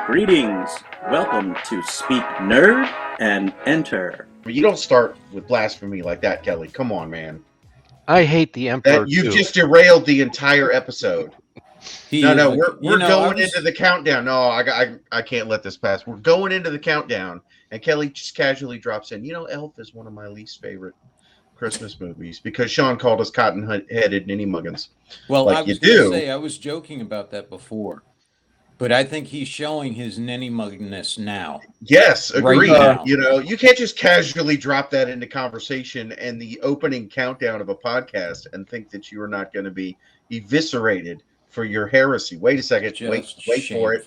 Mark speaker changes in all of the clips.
Speaker 1: Greetings. Welcome to Speak Nerd and Enter.
Speaker 2: You don't start with blasphemy like that, Kelly. Come on, man.
Speaker 3: I hate the Emperor.
Speaker 2: You've just derailed the entire episode. No, we're going into the countdown. No, I can't let this pass. We're going into the countdown, and Kelly just casually drops in. Elf is one of my least favorite Christmas movies because Sean called us cotton-headed ninny muggins.
Speaker 4: Well,
Speaker 2: like
Speaker 4: I was going to say I was joking about that before, but I think he's showing his ninny mugginess now.
Speaker 2: Yes, agreed.
Speaker 4: Right now.
Speaker 2: You can't just casually drop that into conversation and the opening countdown of a podcast and think that you are not going to be eviscerated for your heresy. Wait a second.
Speaker 4: Just
Speaker 2: wait for it.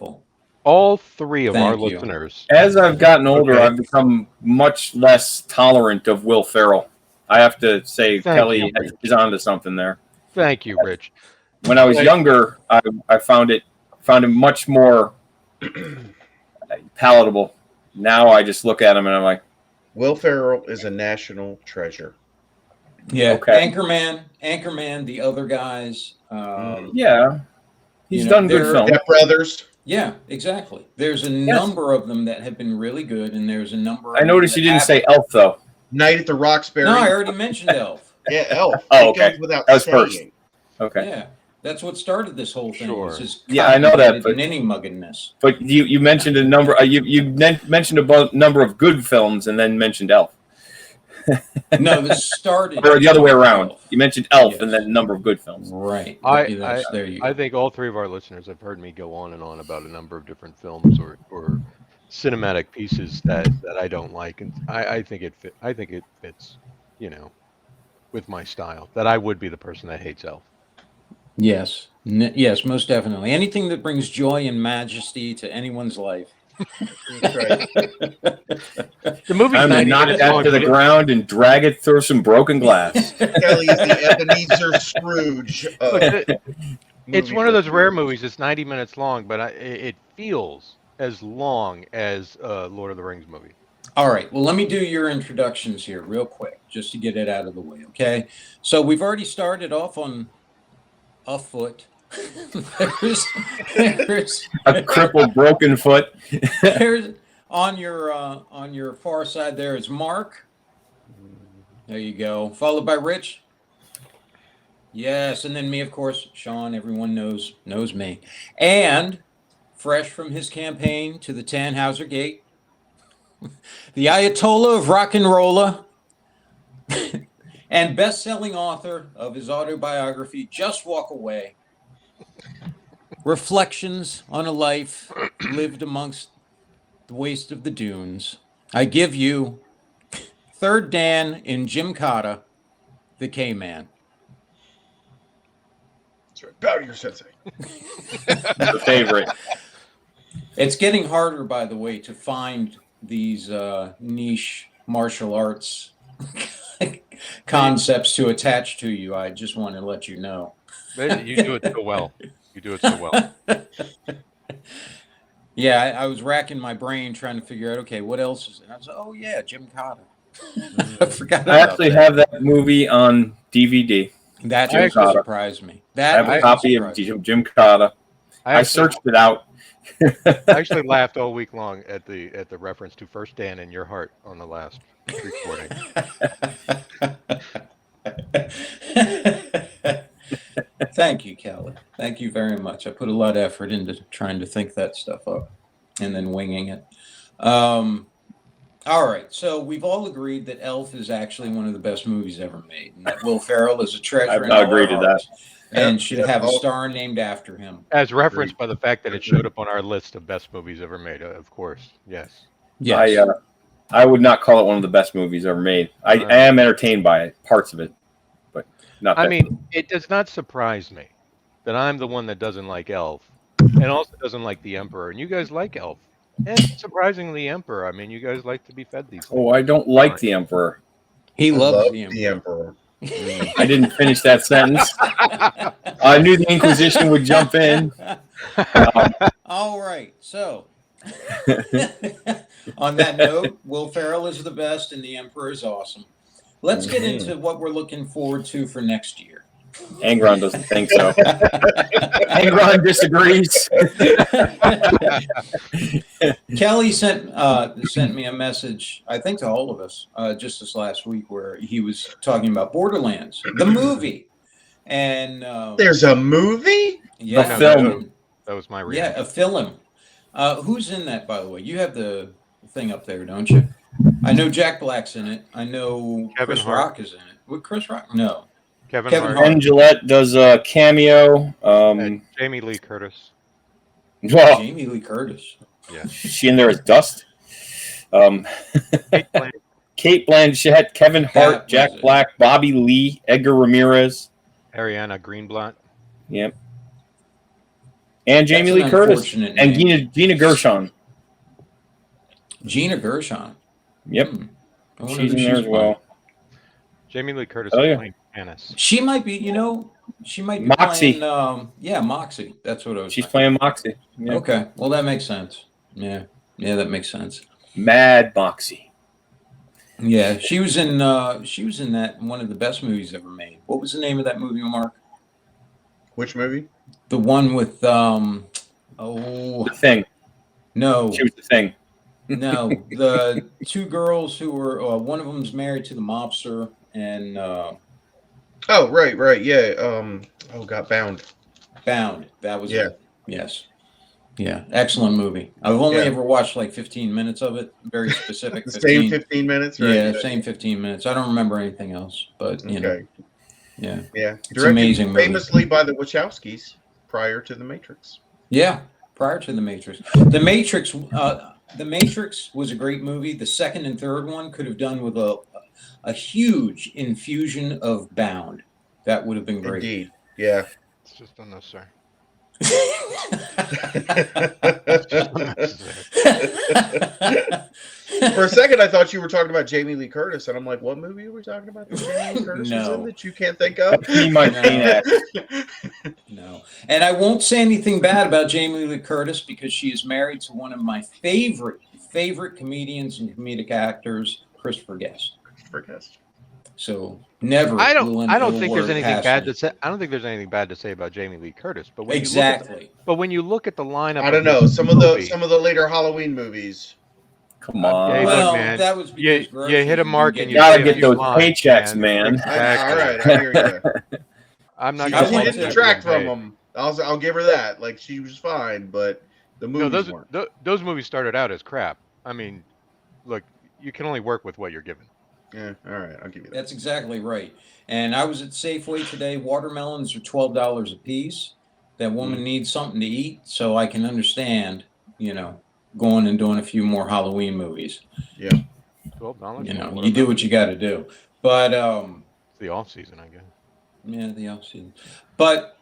Speaker 3: All three of our
Speaker 4: Thank you.
Speaker 3: listeners.
Speaker 5: As I've gotten older,
Speaker 3: Okay.
Speaker 5: I've become much less tolerant of Will Ferrell. I have to say,
Speaker 3: Thank
Speaker 5: Kelly
Speaker 3: you.
Speaker 5: is onto something there.
Speaker 3: Thank you, Rich.
Speaker 5: When I was younger, I found it much more palatable. Now I just look at him and I'm like,
Speaker 2: Will Ferrell is a national treasure.
Speaker 4: Yeah,
Speaker 5: Okay.
Speaker 4: Anchorman, the other guys.
Speaker 5: yeah, he's done good films.
Speaker 2: Step Brothers.
Speaker 4: Yeah, exactly. There's a number of them that have been really good, and there's a number.
Speaker 5: I noticed you didn't say Elf though.
Speaker 2: Night at the Roxbury.
Speaker 4: No, I already mentioned Elf.
Speaker 2: Yeah, Elf.
Speaker 5: Oh,
Speaker 2: It
Speaker 5: okay.
Speaker 2: goes without
Speaker 5: That was
Speaker 2: saying.
Speaker 5: first. Okay,
Speaker 4: Yeah, that's what started this whole thing.
Speaker 3: Sure.
Speaker 4: Was his
Speaker 5: Yeah, I know that, but-
Speaker 4: ninny mugginess.
Speaker 5: but you mentioned a number. Mentioned a number of good films and then mentioned Elf.
Speaker 4: No, this started.
Speaker 5: Or the other way around.
Speaker 4: Elf.
Speaker 5: You mentioned Elf
Speaker 4: Yes.
Speaker 5: and then a number of good films.
Speaker 4: Right. There you go.
Speaker 3: I think all three of our listeners have heard me go on and on about a number of different films or cinematic pieces that I don't like, and I think it fits, with my style. That I would be the person that hates Elf.
Speaker 4: Yes. Yes, most definitely. Anything that brings joy and majesty to anyone's life.
Speaker 2: That's right.
Speaker 3: The movie's
Speaker 5: I'm gonna
Speaker 3: 90
Speaker 5: knock
Speaker 3: minutes
Speaker 5: that
Speaker 3: long,
Speaker 5: to the
Speaker 3: but
Speaker 5: ground and drag it through some broken glass.
Speaker 2: Kelly is the Ebenezer Scrooge.
Speaker 3: It's one of those rare movies. It's 90 minutes long, but it feels as long as a Lord of the Rings movie.
Speaker 4: All right. Well, let me do your introductions here real quick, just to get it out of the way, okay? So we've already started off on a foot. there's
Speaker 5: A crippled, broken foot.
Speaker 4: there's on your far side there is Mark. There you go. Followed by Rich. Yes, and then me, of course, Sean. Everyone knows me. And fresh from his campaign to the Tannhauser Gate, the Ayatollah of rock and rolla, and best-selling author of his autobiography, Just Walk Away. Reflections on a life lived amongst the waste of the dunes. I give you Third Dan in Jim Cotta, the K-Man.
Speaker 2: That's right. Bow to your sensei.
Speaker 5: The favorite.
Speaker 4: It's getting harder, by the way, to find these niche martial arts concepts to attach to you. I just want to let you know.
Speaker 3: You do it so well. You do it so well.
Speaker 4: Yeah, I was racking my brain trying to figure out, okay, what else is it? I was like, oh, yeah, Jim Cotta. I forgot about
Speaker 5: I actually
Speaker 4: that.
Speaker 5: have that movie on DVD.
Speaker 4: That
Speaker 5: Jim
Speaker 4: just
Speaker 5: Cotta.
Speaker 4: surprised me.
Speaker 5: I have a copy of Jim Cotta. I searched it out.
Speaker 3: I actually laughed all week long at the reference to First Dan in Your Heart on the last recording.
Speaker 4: Thank you, Kelly. Thank you very much. I put a lot of effort into trying to think that stuff up and then winging it. All right. So we've all agreed that Elf is actually one of the best movies ever made, and that Will Ferrell is a treasure.
Speaker 5: I've
Speaker 4: in all
Speaker 5: agreed
Speaker 4: our
Speaker 5: to
Speaker 4: hearts
Speaker 5: that.
Speaker 4: and should have a star named after him.
Speaker 3: As referenced by the fact that it showed up on our list of best movies ever made, of course. Yes.
Speaker 4: Yes.
Speaker 5: I would not call it one of the best movies ever made. I am entertained by it, parts of it, but not.
Speaker 3: I mean, it does not surprise me that I'm the one that doesn't like Elf and also doesn't like The Emperor, and you guys like Elf. And surprisingly, Emperor. I mean, you guys like to be fed these things.
Speaker 5: Oh, I don't like The Emperor.
Speaker 4: He
Speaker 2: I
Speaker 4: loves
Speaker 2: love
Speaker 4: the Emperor.
Speaker 5: I didn't finish that sentence. I knew the Inquisition would jump in.
Speaker 4: All right. So, on that note, Will Ferrell is the best and the Emperor is awesome. Let's get into what we're looking forward to for next year.
Speaker 5: Angron doesn't think so. Angron disagrees.
Speaker 4: Kelly sent me a message, I think to all of us, just this last week, where he was talking about Borderlands, the movie, and
Speaker 2: There's a movie?
Speaker 4: yeah,
Speaker 5: The film.
Speaker 3: That was my
Speaker 4: yeah,
Speaker 3: reaction.
Speaker 4: a film. Who's in that, by the way? You have the thing up there, don't you? I know Jack Black's in it. I know
Speaker 3: Kevin
Speaker 4: Chris
Speaker 3: Hart.
Speaker 4: Rock is in it. Would Chris Rock? No.
Speaker 3: Kevin
Speaker 4: Kevin
Speaker 3: Hart.
Speaker 4: Hart.
Speaker 5: Ben Gillette does a cameo.
Speaker 3: And Jamie Lee Curtis.
Speaker 5: Well,
Speaker 4: Jamie Lee Curtis.
Speaker 3: Yeah.
Speaker 5: she in there as Dust.
Speaker 3: Kate Blanchett.
Speaker 5: Kate Blanchett, Kevin
Speaker 4: That
Speaker 5: Hart,
Speaker 4: was
Speaker 5: Jack
Speaker 4: it.
Speaker 5: Black, Bobby Lee, Edgar Ramirez.
Speaker 3: Ariana Greenblatt.
Speaker 5: Yep. And Jamie
Speaker 4: That's an
Speaker 5: Lee Curtis.
Speaker 4: unfortunate
Speaker 5: And
Speaker 4: name.
Speaker 5: Gina Gershon.
Speaker 4: Gina Gershon.
Speaker 5: Yep.
Speaker 4: I wonder
Speaker 5: She's
Speaker 4: who
Speaker 5: in there as
Speaker 4: playing.
Speaker 5: well.
Speaker 3: Jamie Lee Curtis
Speaker 5: Oh,
Speaker 3: is
Speaker 5: yeah.
Speaker 3: playing Janice.
Speaker 4: She might be, she might be
Speaker 5: Moxie.
Speaker 4: playing, Moxie. That's what I was
Speaker 5: She's
Speaker 4: thinking.
Speaker 5: playing Moxie. Yeah.
Speaker 4: Okay. Well, that makes sense. Yeah. Yeah, that makes sense.
Speaker 5: Mad Moxie.
Speaker 4: Yeah, she was in that one of the best movies ever made. What was the name of that movie, Mark?
Speaker 2: Which movie?
Speaker 4: The one with
Speaker 5: The Thing.
Speaker 4: no,
Speaker 5: She was the Thing.
Speaker 4: no, the two girls who were one of them's married to the mobster, and
Speaker 2: Oh, right, yeah. Oh, got Bound.
Speaker 4: Bound. That was
Speaker 2: Yeah.
Speaker 4: it. Yes. Yeah, excellent movie. I've only
Speaker 2: Yeah.
Speaker 4: ever watched like 15 minutes of it. Very specific.
Speaker 2: The same 15 minutes, right?
Speaker 4: Yeah, same 15 minutes. I don't remember anything else, but you know,
Speaker 2: Okay.
Speaker 4: yeah,
Speaker 2: Yeah.
Speaker 4: It's
Speaker 2: Directed
Speaker 4: amazing movie.
Speaker 2: famously by the Wachowskis prior to The Matrix.
Speaker 4: yeah. Prior to The Matrix, The Matrix was a great movie. The second and third one could have done with a huge infusion of Bound. That would have been great.
Speaker 2: Indeed. Yeah.
Speaker 3: It's just unnecessary.
Speaker 2: For a second, I thought you were talking about Jamie Lee Curtis, and I'm like, what movie are we talking about that Jamie Lee Curtis was
Speaker 4: No.
Speaker 2: in that you can't think of?
Speaker 5: Me, my peanut.
Speaker 4: No. And I won't say anything bad about Jamie Lee Curtis because she is married to one of my favorite comedians and comedic actors, Christopher Guest. So never.
Speaker 3: I
Speaker 4: will
Speaker 3: don't
Speaker 4: an
Speaker 3: think
Speaker 4: ill
Speaker 3: there's
Speaker 4: word
Speaker 3: anything
Speaker 4: pass
Speaker 3: bad
Speaker 4: me.
Speaker 3: to say. I don't think there's anything bad to say about Jamie Lee Curtis. But when
Speaker 4: Exactly.
Speaker 3: when you look at the lineup,
Speaker 2: I don't
Speaker 3: of
Speaker 2: know.
Speaker 3: this
Speaker 2: Some of
Speaker 3: movie,
Speaker 2: the later Halloween movies.
Speaker 5: Come on.
Speaker 3: Hey, look,
Speaker 4: Well,
Speaker 3: man,
Speaker 4: that was
Speaker 3: you
Speaker 4: because groceries
Speaker 3: hit a
Speaker 4: didn't
Speaker 3: mark
Speaker 4: get
Speaker 3: and
Speaker 5: You
Speaker 3: you
Speaker 5: gotta
Speaker 3: say a
Speaker 5: get
Speaker 3: few
Speaker 5: those
Speaker 3: lines,
Speaker 5: paychecks, man.
Speaker 3: Exactly.
Speaker 2: All right, I hear you.
Speaker 3: I'm not
Speaker 2: She
Speaker 3: gonna
Speaker 4: I
Speaker 2: didn't
Speaker 4: like
Speaker 3: complain.
Speaker 4: that.
Speaker 2: detract from them. I'll give her that. Like, she was fine, but the
Speaker 3: No,
Speaker 2: movies weren't.
Speaker 3: those movies started out as crap. I mean, look, you can only work with what you're given.
Speaker 2: Yeah, all right, I'll give you that.
Speaker 4: That's exactly right. And I was at Safeway today. Watermelons are $12 a piece. That woman needs something to eat, so I can understand, going and doing a few more Halloween movies.
Speaker 3: $12.
Speaker 4: You do what you got to do. But
Speaker 3: It's the off season, I guess.
Speaker 4: yeah, the off season. But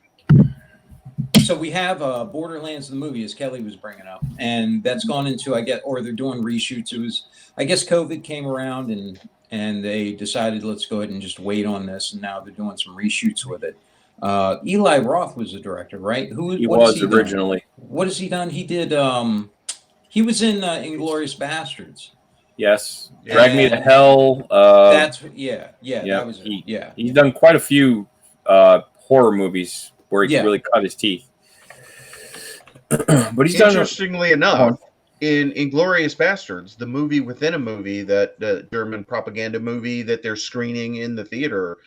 Speaker 4: so we have Borderlands the movie, as Kelly was bringing up, and that's gone into or they're doing reshoots. It was, I guess, COVID came around and they decided let's go ahead and just wait on this, and now they're doing some reshoots with it. Eli Roth was the director, right?
Speaker 5: He
Speaker 4: what
Speaker 5: was
Speaker 4: has he done?
Speaker 5: originally.
Speaker 4: What has he done? He did. He was in Inglourious Bastards.
Speaker 5: Yes.
Speaker 2: Yeah.
Speaker 5: Drag Me to Hell.
Speaker 4: That was it. Yeah.
Speaker 5: He's done quite a few horror movies where he
Speaker 4: Yeah.
Speaker 5: can really cut his teeth. But he's done.
Speaker 2: Interestingly enough, in Inglourious Bastards, the movie within a movie, that the German propaganda movie that they're screening in the theater,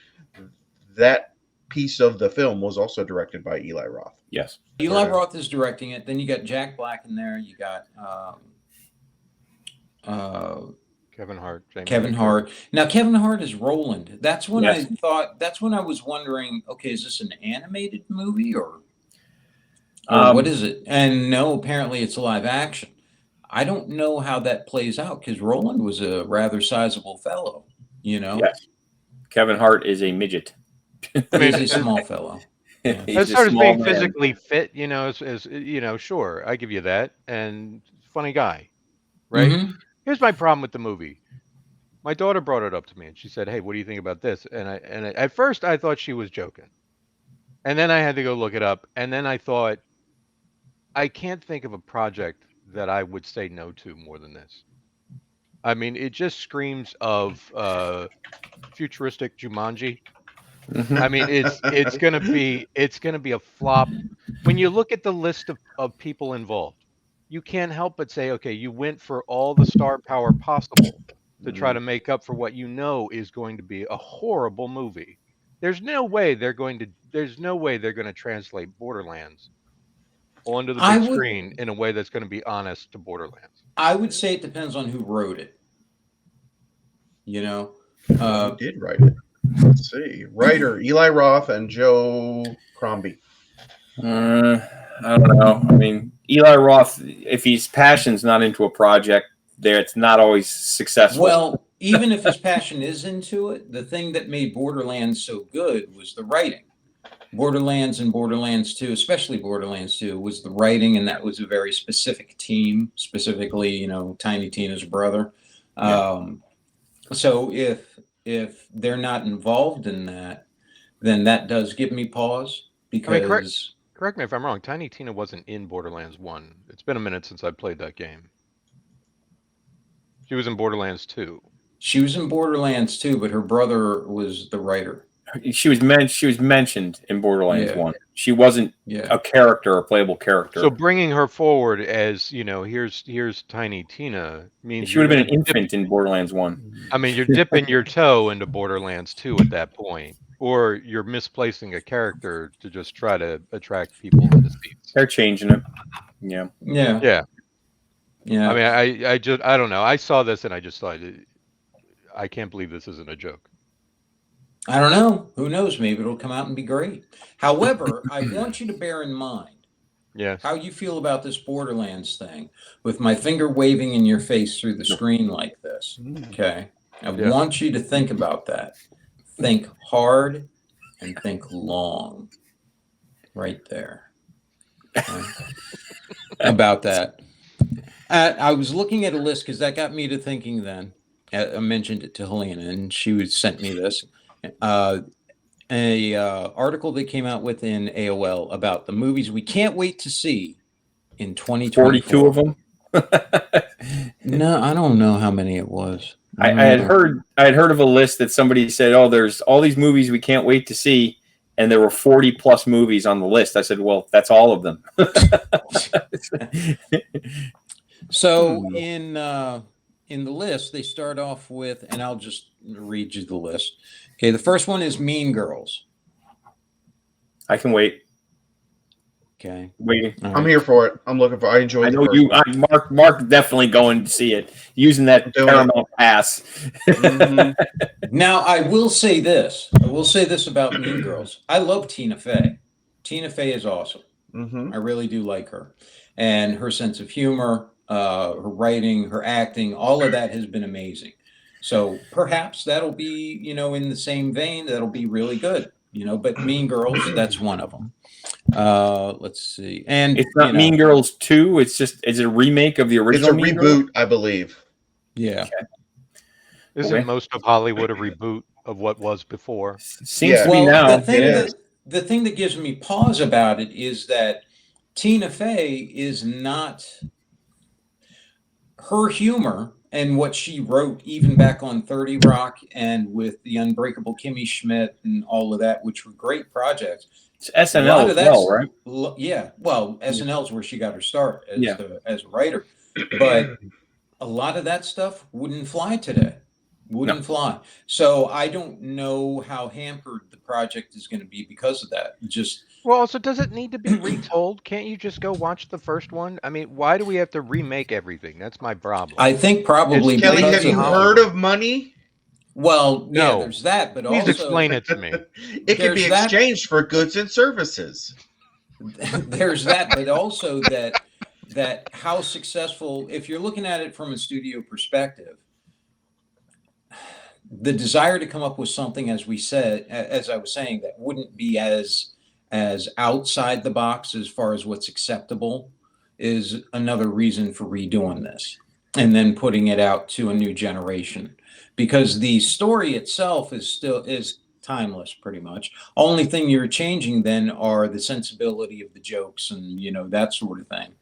Speaker 2: that piece of the film was also directed by Eli Roth.
Speaker 5: Yes.
Speaker 4: Eli Roth is directing it. Then you got Jack Black in there. You got
Speaker 3: Kevin Hart. Jamie
Speaker 4: Kevin
Speaker 3: Lee
Speaker 4: Hart. Now Kevin Hart is Roland. That's when
Speaker 5: Yes.
Speaker 4: That's when I was wondering, okay, is this an animated movie or what is it? And no, apparently it's live action. I don't know how that plays out because Roland was a rather sizable fellow,
Speaker 5: Yes. Kevin Hart is a midget.
Speaker 4: He's a small fellow. Yeah.
Speaker 5: He's
Speaker 3: As
Speaker 5: a
Speaker 3: far as
Speaker 5: small
Speaker 3: being
Speaker 5: man.
Speaker 3: physically fit, sure, I give you that. And funny guy, right?
Speaker 4: Mhm.
Speaker 3: Here's my problem with the movie. My daughter brought it up to me, and she said, "Hey, what do you think about this?" And at first I thought she was joking, and then I had to go look it up, and then I thought, I can't think of a project that I would say no to more than this. I mean, it just screams of futuristic Jumanji. I mean, it's gonna be a flop. When you look at the list of people involved, you can't help but say, okay, you went for all the star power possible to try to make up for what you know is going to be a horrible movie. There's no way they're going to translate Borderlands onto the
Speaker 4: I
Speaker 3: big
Speaker 4: would
Speaker 3: screen in a way that's going to be honest to Borderlands.
Speaker 4: I would say it depends on who wrote it. You know,
Speaker 2: Who did write it? Let's see. Writer Eli Roth and Joe Crombie.
Speaker 5: I don't know. I mean, Eli Roth, if his passion's not into a project, it's not always successful.
Speaker 4: well, even if his passion is into it, the thing that made Borderlands so good was the writing. Borderlands and Borderlands 2, especially Borderlands 2, was the writing, and that was a very specific team, specifically, Tiny Tina's brother.
Speaker 2: Yeah.
Speaker 4: So if they're not involved in that, then that does give me pause because
Speaker 3: correct me if I'm wrong. Tiny Tina wasn't in Borderlands 1. It's been a minute since I played that game. She was in Borderlands 2.
Speaker 4: she was in Borderlands 2, but her brother was the writer.
Speaker 5: She was mentioned in Borderlands 1. She wasn't a character, a playable character.
Speaker 3: So bringing her forward as, here's Tiny Tina means
Speaker 5: she would have been an infant in Borderlands 1.
Speaker 3: I mean, you're dipping your toe into Borderlands 2 at that point, or you're misplacing a character to just try to attract people to the seats.
Speaker 5: They're changing it. Yeah.
Speaker 3: I mean, I don't know. I saw this and I just thought, I can't believe this isn't a joke.
Speaker 4: I don't know. Who knows? Maybe it'll come out and be great. However, I want you to bear in mind how you feel about this Borderlands thing with my finger waving in your face through the screen like this. Okay. I want you to think about that. Think hard and think long. Right there. Okay. About that. I was looking at a list because that got me to thinking then. I mentioned it to Helena and she sent me this. Article that came out within AOL about the movies we can't wait to see in 2024.
Speaker 5: 42 of them.
Speaker 4: No, I don't know how many it was.
Speaker 5: I had heard of a list that somebody said, "Oh, there's all these movies we can't wait to see," and there were 40 plus movies on the list. I said, "Well, that's all of them."
Speaker 4: So in the list, they start off with, and I'll just read you the list. Okay, the first one is Mean Girls.
Speaker 5: I can wait.
Speaker 4: Okay,
Speaker 5: waiting.
Speaker 2: Right. I'm here for it. I'm looking for. I enjoy.
Speaker 5: I know you. Mark definitely going to see it using that Paramount Pass.
Speaker 4: Now I will say this. About Mean Girls. I love Tina Fey. Tina Fey is awesome. I really do like her, and her sense of humor, her writing, her acting, all of that has been amazing. So perhaps that'll be, in the same vein, that'll be really good, but Mean Girls, that's one of them. Let's see. And
Speaker 5: it's not Mean Girls 2. It's a remake of the original.
Speaker 2: It's a reboot, I believe.
Speaker 4: Yeah.
Speaker 5: Okay.
Speaker 3: Isn't most of Hollywood a reboot of what was before?
Speaker 5: Seems to be now.
Speaker 4: The thing that gives me pause about it is that Tina Fey is not her humor and what she wrote even back on 30 Rock and with the Unbreakable Kimmy Schmidt and all of that, which were great projects.
Speaker 5: It's SNL as well, right?
Speaker 4: Yeah. Well, SNL is where she got her start as a writer. But a lot of that stuff wouldn't fly today. Wouldn't fly. So I don't know how hampered the project is going to be because of that.
Speaker 3: So does it need to be retold? Can't you just go watch the first one? I mean, why do we have to remake everything? That's my problem.
Speaker 4: I think probably.
Speaker 2: Kelly, have you heard of Money?
Speaker 4: Well, no. There's that, but
Speaker 3: please explain it to me.
Speaker 2: It can be exchanged for goods and services.
Speaker 4: There's that, but also that how successful, if you're looking at it from a studio perspective, the desire to come up with something, as I was saying, that wouldn't be as outside the box as far as what's acceptable is another reason for redoing this and then putting it out to a new generation, because the story itself is timeless pretty much. Only thing you're changing then are the sensibility of the jokes and that sort of thing.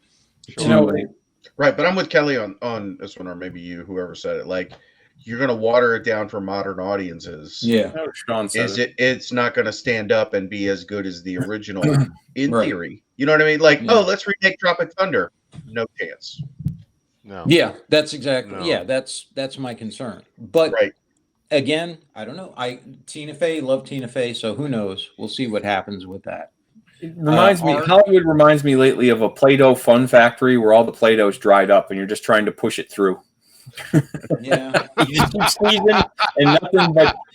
Speaker 2: Sure. Right, but I'm with Kelly on this one, or maybe you, whoever said it. Like, you're going to water it down for modern audiences.
Speaker 4: Yeah.
Speaker 5: Oh, Sean said it.
Speaker 2: It's not going to stand up and be as good as the original in
Speaker 4: Right.
Speaker 2: theory. You know what I mean? Like,
Speaker 4: Yeah.
Speaker 2: oh, let's remake Tropic Thunder. No chance.
Speaker 3: No.
Speaker 4: Yeah, that's exactly.
Speaker 3: No.
Speaker 4: Yeah, that's my concern. But
Speaker 2: Right.
Speaker 4: again, I don't know. Tina Fey, love Tina Fey, so who knows? We'll see what happens with that.
Speaker 5: It reminds me,
Speaker 4: art-
Speaker 5: Hollywood reminds me lately of a Play-Doh fun factory where all the Play-Doh's dried up and you're just trying to push it through.
Speaker 4: Yeah.
Speaker 5: You just keep squeezing and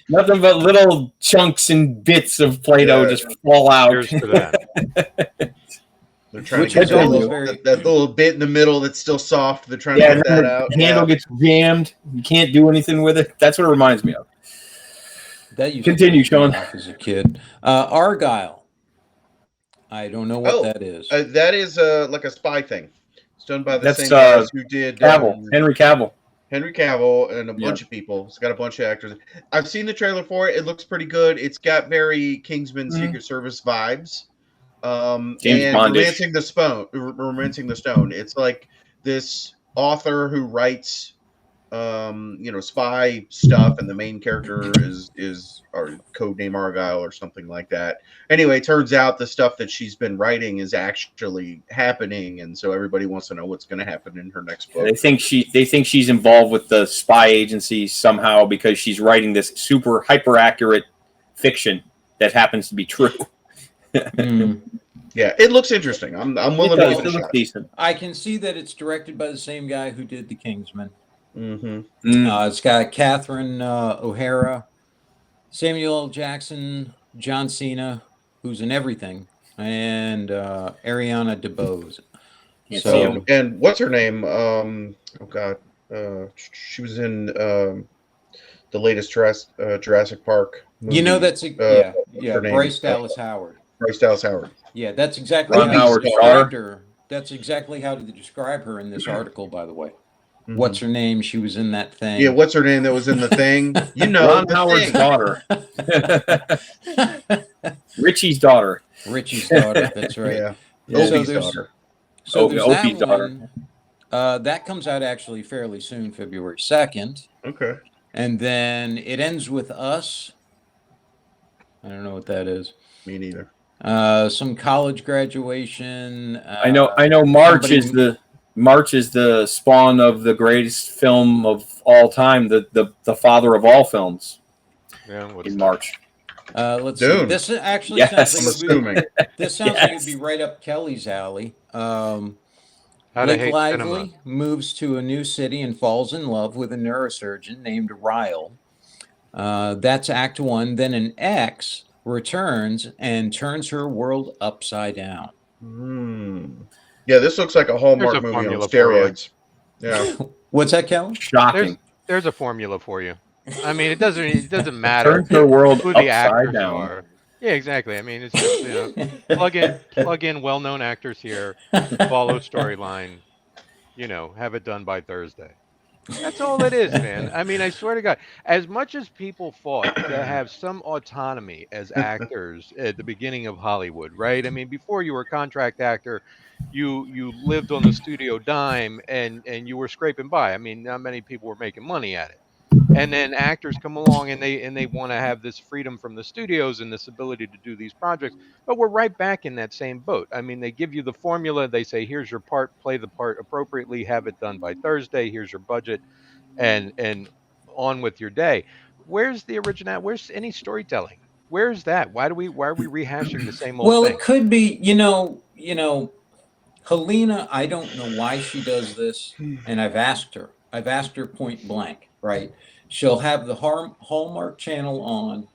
Speaker 5: nothing but little chunks and bits of Play-Doh
Speaker 2: Yeah.
Speaker 5: just fall out.
Speaker 3: Here's to that.
Speaker 2: They're trying
Speaker 4: Which
Speaker 2: to
Speaker 4: is
Speaker 2: get that
Speaker 4: always
Speaker 2: little,
Speaker 4: very-
Speaker 2: that little bit in the middle that's still soft. They're trying
Speaker 5: Yeah,
Speaker 2: to get that
Speaker 5: the
Speaker 2: out.
Speaker 5: handle gets jammed. You can't do anything with it. That's what it reminds me of.
Speaker 4: That used
Speaker 5: Continue,
Speaker 4: to piss me
Speaker 5: Sean.
Speaker 4: off as a kid. Argyle. I don't know what that is.
Speaker 2: That is like a spy thing. It's done by the
Speaker 5: That's,
Speaker 2: same guys who did
Speaker 5: Cavill, Henry Cavill.
Speaker 2: Henry Cavill and a
Speaker 5: Yeah.
Speaker 2: bunch of people. It's got a bunch of actors. I've seen the trailer for it. It looks pretty good. It's got very Kingsman Secret Service vibes.
Speaker 5: James
Speaker 2: And
Speaker 5: Bond-ish.
Speaker 2: Romancing the Stone. It's like this author who writes spy stuff, and the main character is or codename Argyle or something like that. Anyway, it turns out the stuff that she's been writing is actually happening, and so everybody wants to know what's going to happen in her next book.
Speaker 5: They think she's involved with the spy agency somehow because she's writing this super hyper accurate fiction that happens to be true.
Speaker 2: Yeah, it looks interesting. I'm willing to give it a shot.
Speaker 5: Decent.
Speaker 4: I can see that it's directed by the same guy who did The Kingsman.
Speaker 2: Mm-hmm.
Speaker 4: It's got Catherine O'Hara, Samuel L. Jackson, John Cena, who's in everything, and Ariana DeBose.
Speaker 5: Can't see him.
Speaker 2: And what's her name? She was in the latest Jurassic Park movie.
Speaker 4: You know, that's
Speaker 2: her name?
Speaker 4: Bryce Dallas Howard.
Speaker 2: Bryce Dallas Howard.
Speaker 4: Yeah, that's exactly
Speaker 5: Ron
Speaker 4: how they
Speaker 5: Howard's
Speaker 4: described
Speaker 5: daughter.
Speaker 4: her. That's exactly how they describe her in this article, by the way.
Speaker 2: Mhm.
Speaker 4: What's her name? She was in that thing.
Speaker 2: Yeah, what's her name that was in the thing? You know,
Speaker 5: Ron
Speaker 2: the
Speaker 5: Howard's
Speaker 2: thing.
Speaker 5: daughter. Richie's daughter.
Speaker 4: Richie's daughter. That's right.
Speaker 2: Yeah,
Speaker 5: Yeah.
Speaker 4: So
Speaker 2: Opie's
Speaker 4: there's-
Speaker 2: daughter.
Speaker 4: So there's that
Speaker 5: Opie's daughter.
Speaker 4: one. That comes out actually fairly soon, February 2nd.
Speaker 2: Okay.
Speaker 4: And then it ends with Us. I don't know what that is.
Speaker 2: Me neither.
Speaker 4: Some college graduation.
Speaker 5: I know. March
Speaker 4: somebody-
Speaker 5: is the spawn of the greatest film of all time, the father of all films.
Speaker 3: Yeah, what is
Speaker 5: In
Speaker 3: that?
Speaker 5: March.
Speaker 4: Let's see.
Speaker 2: Dune.
Speaker 4: This actually
Speaker 5: Yes.
Speaker 4: sounds
Speaker 2: I'm
Speaker 4: like it would be,
Speaker 2: assuming.
Speaker 4: this sounds like it'd
Speaker 5: Yes.
Speaker 4: be right up Kelly's alley.
Speaker 3: How to
Speaker 4: Blake
Speaker 3: hate
Speaker 4: Lively
Speaker 3: cinema.
Speaker 4: moves to a new city and falls in love with a neurosurgeon named Ryle. That's Act 1. Then an ex returns and turns her world upside down.
Speaker 2: Yeah, this looks like a Hallmark
Speaker 3: There's a
Speaker 2: movie on
Speaker 3: formula for you.
Speaker 2: steroids. Yeah.
Speaker 4: What's that, Kelly?
Speaker 5: Shocking.
Speaker 3: There's a formula for you. I mean, it doesn't matter
Speaker 5: Turns her world
Speaker 3: who the
Speaker 5: upside
Speaker 3: actors
Speaker 5: down.
Speaker 3: are. Yeah, exactly. I mean, it's just plug in well-known actors here, follow storyline, have it done by Thursday. That's all it is, man. I mean, I swear to God, as much as people fought to have some autonomy as actors at the beginning of Hollywood, right? I mean, before you were a contract actor, you lived on the studio dime and you were scraping by. I mean, not many people were making money at it. And then actors come along and they want to have this freedom from the studios and this ability to do these projects. But we're right back in that same boat. I mean, they give you the formula. They say, here's your part, play the part appropriately, have it done by Thursday. Here's your budget, and on with your day. Where's the original? Where's any storytelling? Where's that? Why are we rehashing the same old
Speaker 4: Well,
Speaker 3: thing?
Speaker 4: it could be, Helena, I don't know why she does this, and I've asked her point blank, right? She'll have the Hallmark Channel on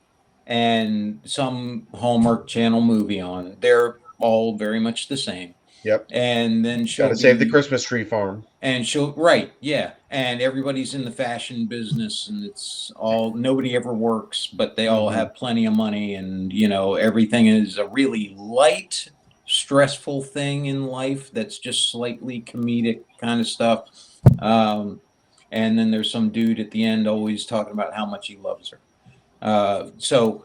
Speaker 4: and some Hallmark Channel movie on. They're all very much the same.
Speaker 2: Yep.
Speaker 4: And then she'll
Speaker 2: Got to save the Christmas tree farm.
Speaker 4: And right, yeah. And everybody's in the fashion business, and it's all, nobody ever works, but they all have plenty of money, and everything is a really light, stressful thing in life that's just slightly comedic kind of stuff. And then there's some dude at the end always talking about how much he loves her. So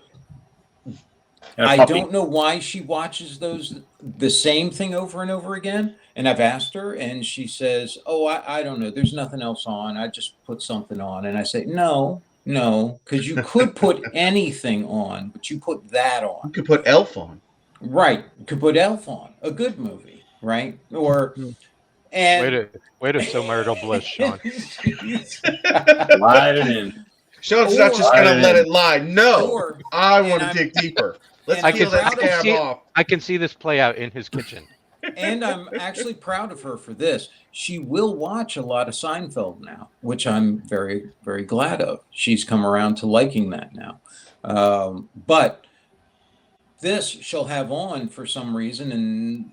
Speaker 5: And a
Speaker 4: I
Speaker 5: puppy.
Speaker 4: don't know why she watches the same thing over and over again. And I've asked her, and she says, "Oh, I don't know. There's nothing else on. I just put something on." And I say, "No, because you could put anything on, but you put that
Speaker 2: You
Speaker 4: on.
Speaker 2: could put Elf on.
Speaker 4: Right? You could put Elf on, a good movie, right? Or and
Speaker 3: Way to sow marital bliss, Sean.
Speaker 5: Slide it in.
Speaker 2: Sean's not just going to let it lie. No, I want to dig deeper. Let's peel that scab off.
Speaker 3: I can see this play out in his kitchen.
Speaker 4: And I'm actually proud of her for this. She will watch a lot of Seinfeld now, which I'm very, very glad of. She's come around to liking that now. But this she'll have on for some reason, and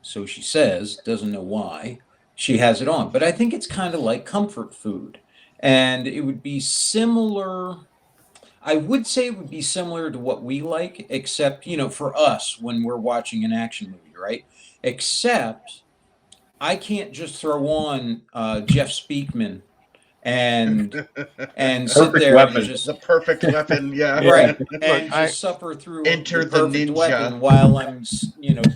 Speaker 4: so she says, doesn't know why, she has it on. But I think it's kind of like comfort food. And it would be similar. I would say it would be similar to what we like, except, for us when we're watching an action movie, right? Except I can't just throw on Jeff Speakman and sit there and just
Speaker 2: the perfect weapon, yeah,
Speaker 4: right, and just suffer through
Speaker 2: Enter
Speaker 4: the perfect
Speaker 2: ninja
Speaker 4: weapon while I'm,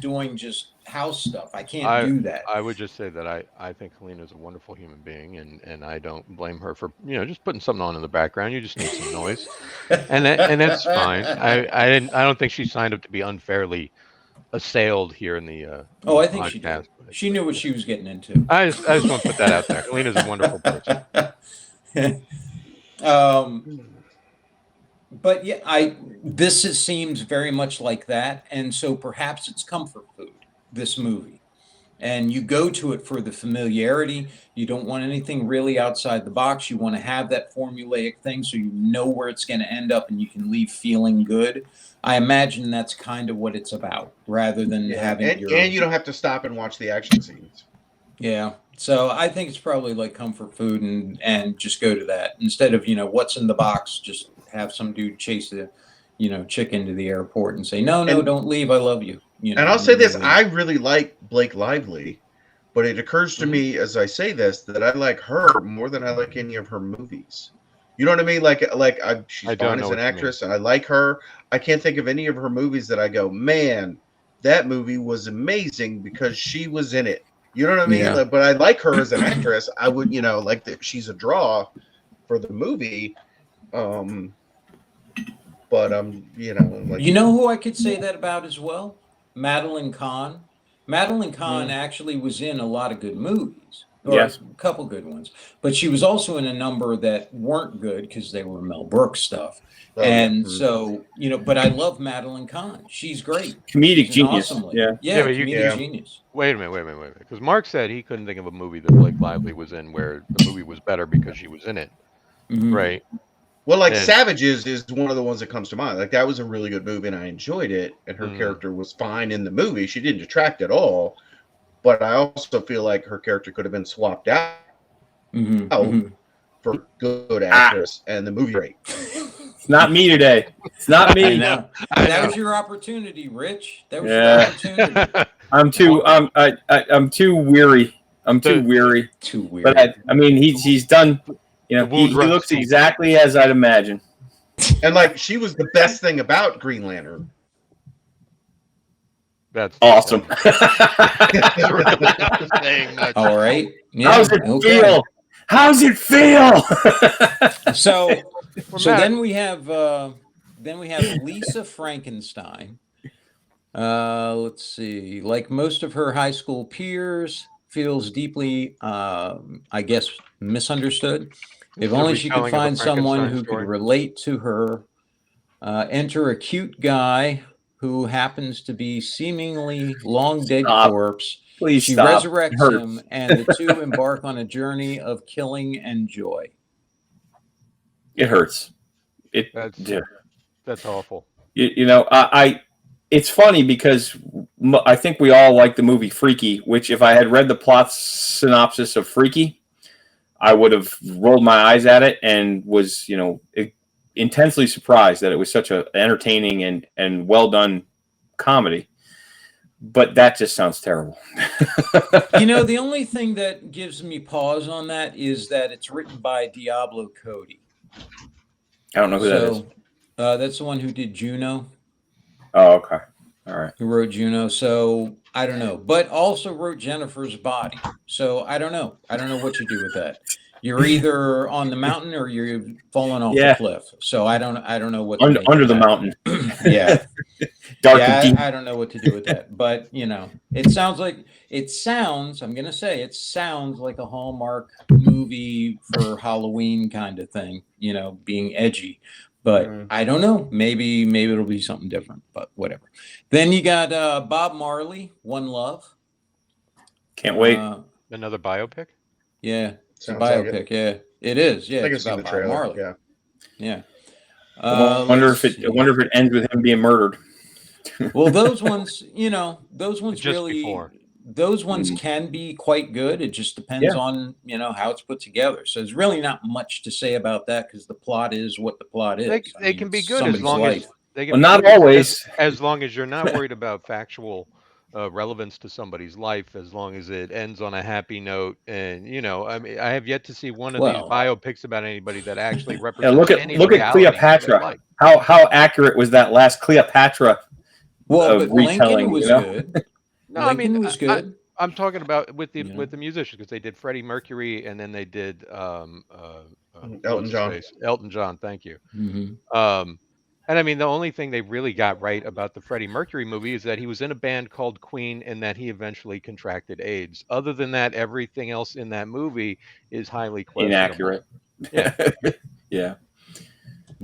Speaker 4: doing just house stuff. I can't do that.
Speaker 3: I would just say that I think Helena's a wonderful human being, and I don't blame her for just putting something on in the background. You just need some noise, and that's fine. I don't think she signed up to be unfairly assailed here in the
Speaker 4: I think
Speaker 3: podcast.
Speaker 4: she did. She knew what she was getting into.
Speaker 3: I just want to put that out there. Helena's a wonderful person.
Speaker 4: But yeah, this seems very much like that, and so perhaps it's comfort food, this movie. And you go to it for the familiarity. You don't want anything really outside the box. You want to have that formulaic thing so you know where it's going to end up and you can leave feeling good. I imagine that's kind of what it's about, rather than having
Speaker 2: and you don't have to stop and watch the action scenes.
Speaker 4: Yeah. So I think it's probably like comfort food, and just go to that instead of, what's in the box. Just have some dude chase the, chick into the airport and say, no, don't leave. I love you.
Speaker 2: And I'll say this, I really like Blake Lively, but it occurs to me as I say this that I like her more than I like any of her movies. You know what I mean? She's fine as an actress, and I like her. I can't think of any of her movies that I go, man, that movie was amazing because she was in it. You know what I mean?
Speaker 4: Yeah.
Speaker 2: But I like her as an actress. I would, like that she's a draw for the movie. But
Speaker 4: who I could say that about as well? Madeline Kahn. Madeline Kahn actually was in a lot of good movies. Or a couple good ones. But she was also in a number that weren't good because they were Mel Brooks stuff. So, but I love Madeline Kahn. She's great.
Speaker 5: Comedic genius.
Speaker 4: Comedic genius.
Speaker 3: Wait a minute. Because Mark said he couldn't think of a movie that Blake Lively was in where the movie was better because she was in it. Mm-hmm. Right.
Speaker 2: Well, Savages is one of the ones that comes to mind. Like, that was a really good movie, and I enjoyed it. And her character was fine in the movie. She didn't detract at all. But I also feel like her character could have been swapped out for good actress, and the movie great.
Speaker 5: It's not me today. It's not me.
Speaker 4: That was your opportunity, Rich. That was your opportunity.
Speaker 5: I'm too weary. I'm too weary.
Speaker 4: Too weary.
Speaker 5: But he's done. He looks exactly as I'd imagine.
Speaker 2: And she was the best thing about Green Lantern.
Speaker 5: That's awesome.
Speaker 4: All right. Yeah,
Speaker 5: How's it feel?
Speaker 4: So then we have Lisa Frankenstein. Let's see. Like most of her high school peers, feels deeply, misunderstood. If only she could find someone who could relate to her. Enter a cute guy who happens to be seemingly long dead corpse.
Speaker 5: Please
Speaker 4: she
Speaker 5: stop.
Speaker 4: resurrects him, and the two embark on a journey of killing and joy.
Speaker 5: It hurts.
Speaker 3: That's awful.
Speaker 5: It's funny because I think we all like the movie Freaky, which if I had read the plot synopsis of Freaky, I would have rolled my eyes at it and was, intensely surprised that it was such an entertaining and well done comedy. But that just sounds terrible.
Speaker 4: The only thing that gives me pause on that is that it's written by Diablo Cody.
Speaker 5: I don't know who that is.
Speaker 4: That's the one who did Juno.
Speaker 5: Oh, okay. All right.
Speaker 4: Who wrote Juno? So I don't know, but also wrote Jennifer's Body. So I don't know. I don't know what you do with that. You're either on the mountain or you're falling off the cliff. So I don't know what to make
Speaker 5: under
Speaker 4: of
Speaker 5: the
Speaker 4: that.
Speaker 5: mountain.
Speaker 4: Yeah.
Speaker 5: Dark and deep.
Speaker 4: I don't know what to do with that. But it sounds I'm gonna say it sounds like a Hallmark movie for Halloween kind of thing, being edgy. But I don't know. Maybe it'll be something different, but whatever. Then you got Bob Marley, One Love.
Speaker 5: Can't wait.
Speaker 3: Another biopic?
Speaker 4: Yeah. It's
Speaker 2: Sounds
Speaker 4: a biopic,
Speaker 2: like
Speaker 4: yeah. It is, yeah.
Speaker 2: I think
Speaker 4: It's
Speaker 2: I've seen
Speaker 4: about
Speaker 2: the
Speaker 4: Bob
Speaker 2: trailer.
Speaker 4: Marley.
Speaker 2: Yeah.
Speaker 4: Yeah.
Speaker 5: I wonder if it ends with him being murdered.
Speaker 4: Well, those ones, those ones
Speaker 3: Just
Speaker 4: really
Speaker 3: before.
Speaker 4: Those ones can be quite good. It just depends on, how it's put together. So there's really not much to say about that because the plot is what the plot is.
Speaker 3: They can be good as
Speaker 4: somebody's
Speaker 3: long
Speaker 4: life.
Speaker 3: as they can.
Speaker 5: Well,
Speaker 3: be
Speaker 5: not
Speaker 3: good
Speaker 5: always.
Speaker 3: as long as you're not worried about factual relevance to somebody's life, as long as it ends on a happy note. And I mean, I have yet to see one of these biopics about anybody that actually represents any
Speaker 5: look at
Speaker 3: reality in their
Speaker 5: Cleopatra.
Speaker 3: life.
Speaker 5: How accurate was that last Cleopatra?
Speaker 4: Well, but
Speaker 5: retelling,
Speaker 4: Lincoln was good.
Speaker 3: No,
Speaker 4: Lincoln was good.
Speaker 3: I'm talking about with the musicians, because they did Freddie Mercury and then they did
Speaker 2: Elton John.
Speaker 3: Elton John, thank you.
Speaker 4: Mm-hmm.
Speaker 3: And I mean, the only thing they really got right about the Freddie Mercury movie is that he was in a band called Queen and that he eventually contracted AIDS. Other than that, everything else in that movie is highly questionable.
Speaker 5: Inaccurate.
Speaker 3: Yeah.
Speaker 5: Yeah.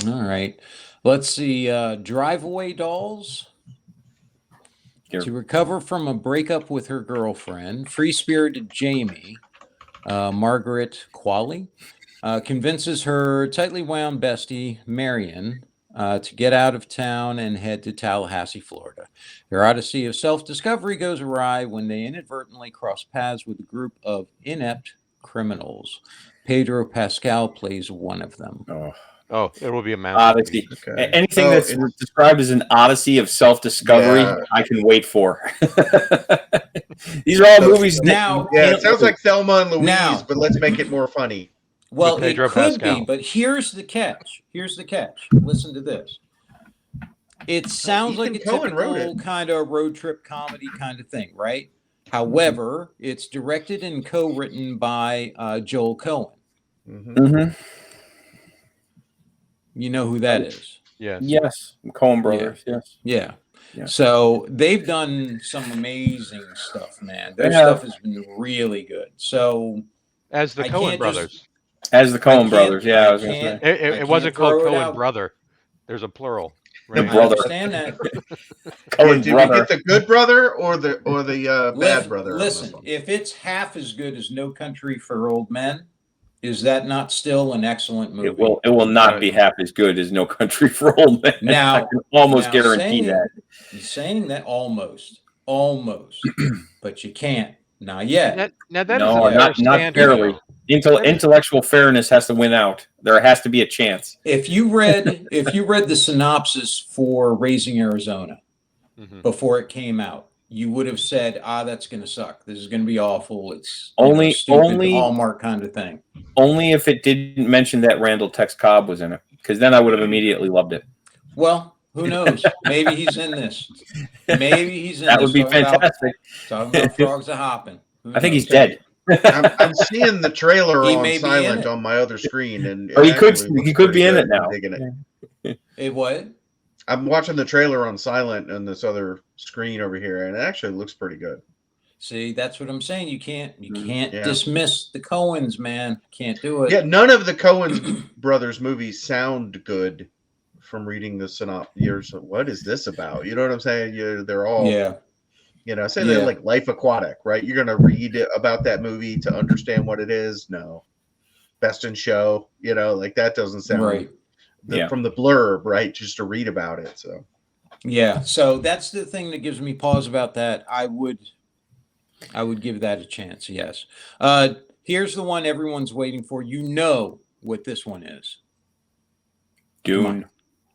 Speaker 4: All right. Let's see. Drive-Away Dolls.
Speaker 5: Here.
Speaker 4: To recover from a breakup with her girlfriend, free-spirited Jamie, Margaret Qualley, convinces her tightly wound bestie, Marion, to get out of town and head to Tallahassee, Florida. Their odyssey of self-discovery goes awry when they inadvertently cross paths with a group of inept criminals. Pedro Pascal plays one of them.
Speaker 3: Oh, it will be a masterpiece.
Speaker 5: Odyssey. Okay. Anything that's described as an odyssey of self-discovery, I can wait for. These are all movies
Speaker 4: now.
Speaker 2: Yeah, it sounds like Thelma and Louise, but let's make it more funny.
Speaker 4: Well, it could be, but here's the catch. Listen to this. It sounds like a typical kind of road trip comedy kind of thing, right? However, it's directed and co-written by Joel Cohen.
Speaker 5: Mm-hmm.
Speaker 4: You know who that is?
Speaker 5: Yes. Coen Brothers.
Speaker 4: Yeah. So they've done some amazing stuff, man. Their stuff has been really good. So
Speaker 3: as the Coen Brothers.
Speaker 5: As the Coen Brothers, I was going to say.
Speaker 3: It wasn't called Coen Brother. There's a plural.
Speaker 5: Right? The brother.
Speaker 4: I understand that.
Speaker 2: Did we get the good brother or the bad brother?
Speaker 4: Listen, if it's half as good as No Country for Old Men, is that not still an excellent movie?
Speaker 5: It will not be half as good as No Country for Old Men.
Speaker 4: Now,
Speaker 5: I can almost guarantee that.
Speaker 4: You're saying that almost, but you can't. Not yet.
Speaker 3: Now that is
Speaker 5: not fairly. Intellectual fairness has to win out. There has to be a chance.
Speaker 4: If you read the synopsis for Raising Arizona before it came out, you would have said, that's going to suck. This is going to be awful. It's only Hallmark kind of thing.
Speaker 5: Only if it didn't mention that Randall Tex Cobb was in it, because then I would have immediately loved it.
Speaker 4: Well, who knows? Maybe he's in this.
Speaker 5: That would be fantastic.
Speaker 4: Talking about frogs a hopping.
Speaker 5: I think he's dead.
Speaker 2: I'm seeing the trailer on silent on my other screen, and
Speaker 5: he could be in it now.
Speaker 4: It what?
Speaker 2: I'm watching the trailer on silent on this other screen over here, and it actually looks pretty good.
Speaker 4: See, that's what I'm saying. You can't dismiss the Coens, man. Can't do it.
Speaker 2: Yeah, none of the Coens brothers movies sound good from reading the synopsis. What is this about? You know what I'm saying? They're all they're like Life Aquatic, right? You're gonna read about that movie to understand what it is. No, Best in Show, like that doesn't sound
Speaker 4: right.
Speaker 2: From the blurb, right? Just to read about it.
Speaker 4: So that's the thing that gives me pause about that. I would give that a chance. Yes. Here's the one everyone's waiting for. You know what this one is?
Speaker 5: Dune.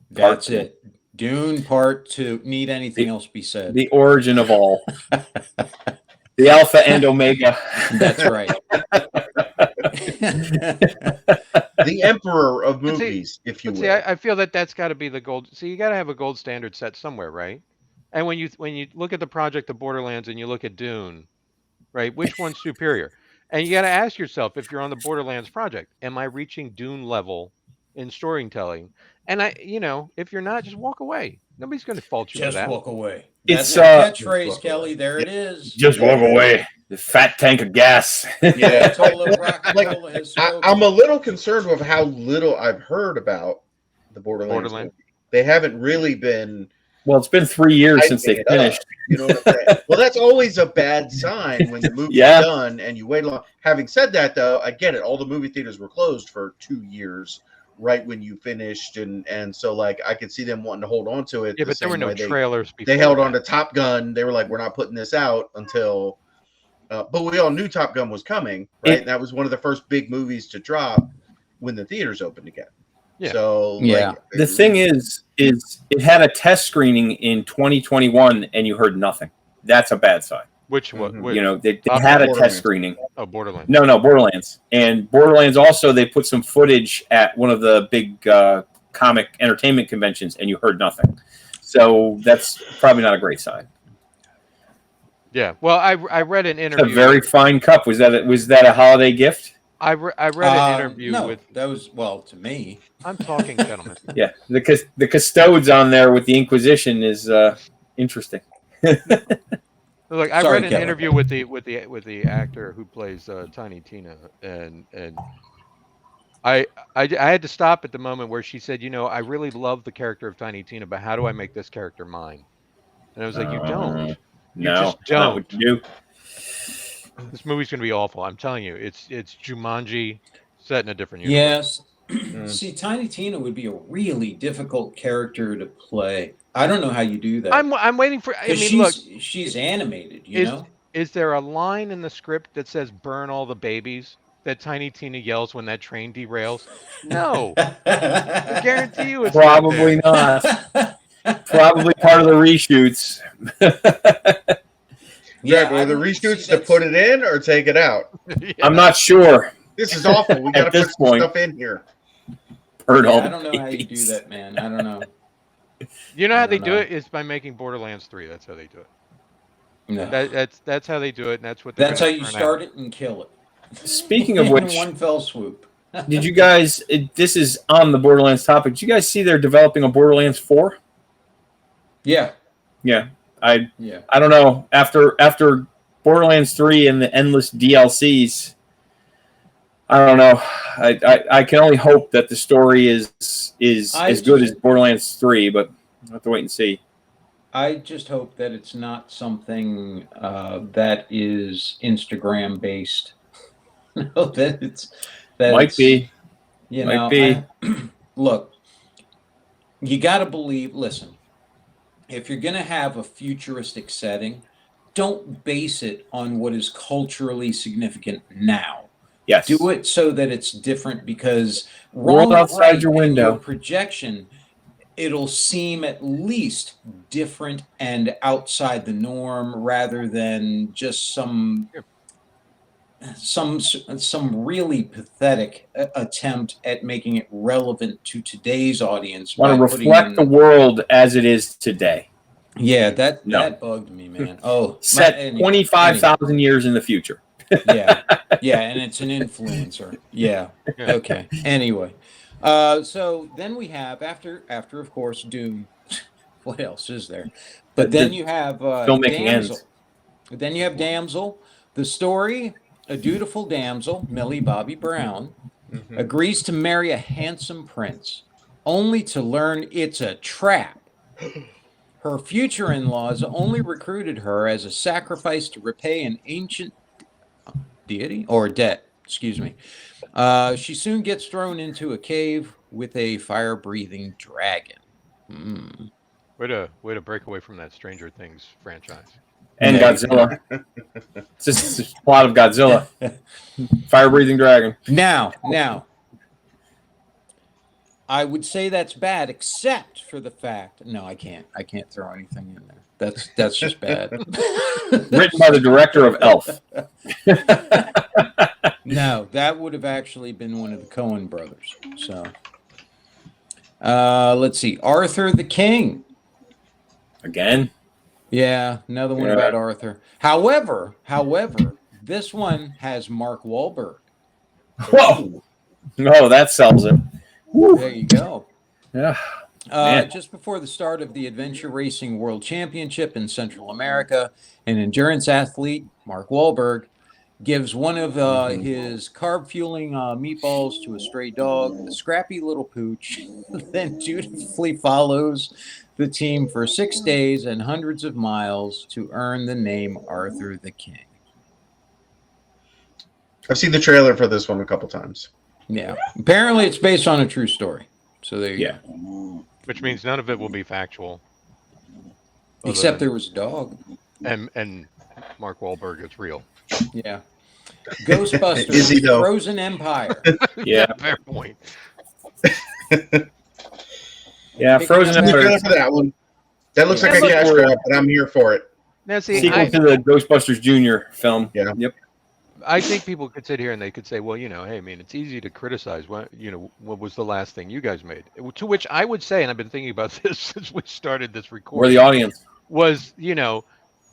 Speaker 4: That's it. Dune Part 2. Need anything else be said?
Speaker 5: The origin of all. The Alpha and Omega.
Speaker 4: That's right.
Speaker 2: the emperor of movies, if you will.
Speaker 3: See, I feel that's got to be the gold. See, you got to have a gold standard set somewhere, right? And when you look at the project of Borderlands and you look at Dune, right? Which one's superior? And you got to ask yourself, if you're on the Borderlands project, am I reaching Dune level in storytelling? And if you're not, just walk away. Nobody's going to fault you for
Speaker 4: Just
Speaker 3: that.
Speaker 4: walk away.
Speaker 5: It's
Speaker 4: That's a catchphrase, Kelly. There it is.
Speaker 5: Just walk away. The fat tank of gas.
Speaker 2: Yeah,
Speaker 4: Like,
Speaker 2: I'm a little concerned with how little I've heard about the Borderlands. Movie. They haven't really been.
Speaker 5: Well, it's been 3 years since they finished.
Speaker 2: You know what I'm saying? Well, that's always a bad sign when the movie's done and you wait long. Having said that, though, I get it. All the movie theaters were closed for 2 years, right when you finished, and so like I could see them wanting to hold on to it.
Speaker 3: Yeah, but there were no trailers.
Speaker 2: They held on to Top Gun. They were like, "We're not putting this out until." But we all knew Top Gun was coming, right? And that was one of the first big movies to drop when the theaters opened again. Yeah. So
Speaker 5: the thing is it had a test screening in 2021 and you heard nothing. That's a bad sign.
Speaker 3: Which one?
Speaker 5: They had a test screening.
Speaker 3: Oh, Borderlands.
Speaker 5: No, Borderlands. And Borderlands also, they put some footage at one of the big comic entertainment conventions and you heard nothing. So that's probably not a great sign.
Speaker 3: Yeah. Well, I read an interview.
Speaker 5: A very fine cup. Was that a holiday gift?
Speaker 3: I read an interview with.
Speaker 4: That was, well, to me.
Speaker 3: I'm talking, gentlemen.
Speaker 5: Yeah, the custodes on there with the Inquisition is interesting.
Speaker 3: Look, I read an interview with the actor who plays Tiny Tina, and I had to stop at the moment where she said, I really love the character of Tiny Tina, but how do I make this character mine? And I was like, you don't. You just don't. This movie's going to be awful. I'm telling you, it's Jumanji set in a different universe.
Speaker 4: Yes. See, Tiny Tina would be a really difficult character to play. I don't know how you do that.
Speaker 3: I'm waiting for. I mean, look,
Speaker 4: she's animated. You know.
Speaker 3: Is there a line in the script that says "burn all the babies" that Tiny Tina yells when that train derails? No. I guarantee you, it's
Speaker 5: probably not. Probably part of the reshoots.
Speaker 2: Yeah, were the reshoots to put it in or take it out?
Speaker 5: Yeah. I'm not sure.
Speaker 2: This is awful. We got to put some stuff in here.
Speaker 4: I don't know how you do that, man. I don't know.
Speaker 3: You know how they do it is by making Borderlands 3. That's how they do it. No. That's how they do it, and that's what.
Speaker 4: That's how you start it and kill it.
Speaker 5: Speaking of which,
Speaker 4: in one fell swoop.
Speaker 5: Did you guys? This is on the Borderlands topic. Did you guys see they're developing a Borderlands 4?
Speaker 4: Yeah.
Speaker 5: Yeah. I don't know. After Borderlands 3 and the endless DLCs, I don't know. I can only hope that the story is as good as Borderlands 3, but I'll have to wait and see.
Speaker 4: I just hope that it's not something that is Instagram based.
Speaker 5: Might be.
Speaker 4: Look, you got to believe. Listen. If you're going to have a futuristic setting, don't base it on what is culturally significant now.
Speaker 5: Yes.
Speaker 4: Do it so that it's different, because
Speaker 5: world outside your window.
Speaker 4: Your projection, it'll seem at least different and outside the norm, rather than just some really pathetic attempt at making it relevant to today's audience.
Speaker 5: Want to reflect the world as it is today.
Speaker 4: Yeah, that bugged me, man. Oh,
Speaker 5: set 25,000 years in the future.
Speaker 4: yeah, and it's an influencer. Yeah. Okay. Anyway, so then we have after of course Doom. What else is there? But then you have Damsel. Then you have Damsel. The story. A dutiful damsel, Millie Bobby Brown, agrees to marry a handsome prince, only to learn it's a trap. Her future in-laws only recruited her as a sacrifice to repay an ancient debt. Excuse me. She soon gets thrown into a cave with a fire-breathing dragon.
Speaker 3: Way to break away from that Stranger Things franchise.
Speaker 5: And Godzilla. It's just the plot of Godzilla. Fire-breathing dragon.
Speaker 4: Now, I would say that's bad, except for the fact. No, I can't throw anything in there. That's just bad.
Speaker 5: Written by the director of Elf.
Speaker 4: No, that would have actually been one of the Coen brothers. So, let's see. Arthur the King.
Speaker 5: Again?
Speaker 4: Yeah, another one about Arthur. However, this one has Mark Wahlberg.
Speaker 5: Whoa! No, that sells it. Woo.
Speaker 4: There you go.
Speaker 5: Yeah.
Speaker 4: Just before the start of the Adventure Racing World Championship in Central America, an endurance athlete, Mark Wahlberg, gives one of his carb-fueling meatballs to a stray dog, the scrappy little pooch, then dutifully follows the team for 6 days and hundreds of miles to earn the name Arthur the King.
Speaker 2: I've seen the trailer for this one a couple times.
Speaker 4: Yeah. Apparently it's based on a true story. So there you go.
Speaker 3: Which means none of it will be factual.
Speaker 4: Except there was a dog.
Speaker 3: And Mark Wahlberg is real.
Speaker 4: Yeah. Ghostbusters,
Speaker 2: Is he, though?
Speaker 4: Frozen Empire.
Speaker 5: Yeah.
Speaker 3: Fair point.
Speaker 5: Yeah, Frozen
Speaker 2: The trailer
Speaker 5: Empire.
Speaker 2: for that one. That looks
Speaker 5: Yeah.
Speaker 2: like a cash grab, but I'm here for it.
Speaker 3: Now, see,
Speaker 5: Sequel to the Ghostbusters Jr. film.
Speaker 2: Yeah.
Speaker 5: Yep.
Speaker 3: I think people could sit here and they could say, well, hey, I mean, it's easy to criticize. What was the last thing you guys made? To which I would say, and I've been thinking about this since we started this recording.
Speaker 5: We're the audience.
Speaker 3: Was, all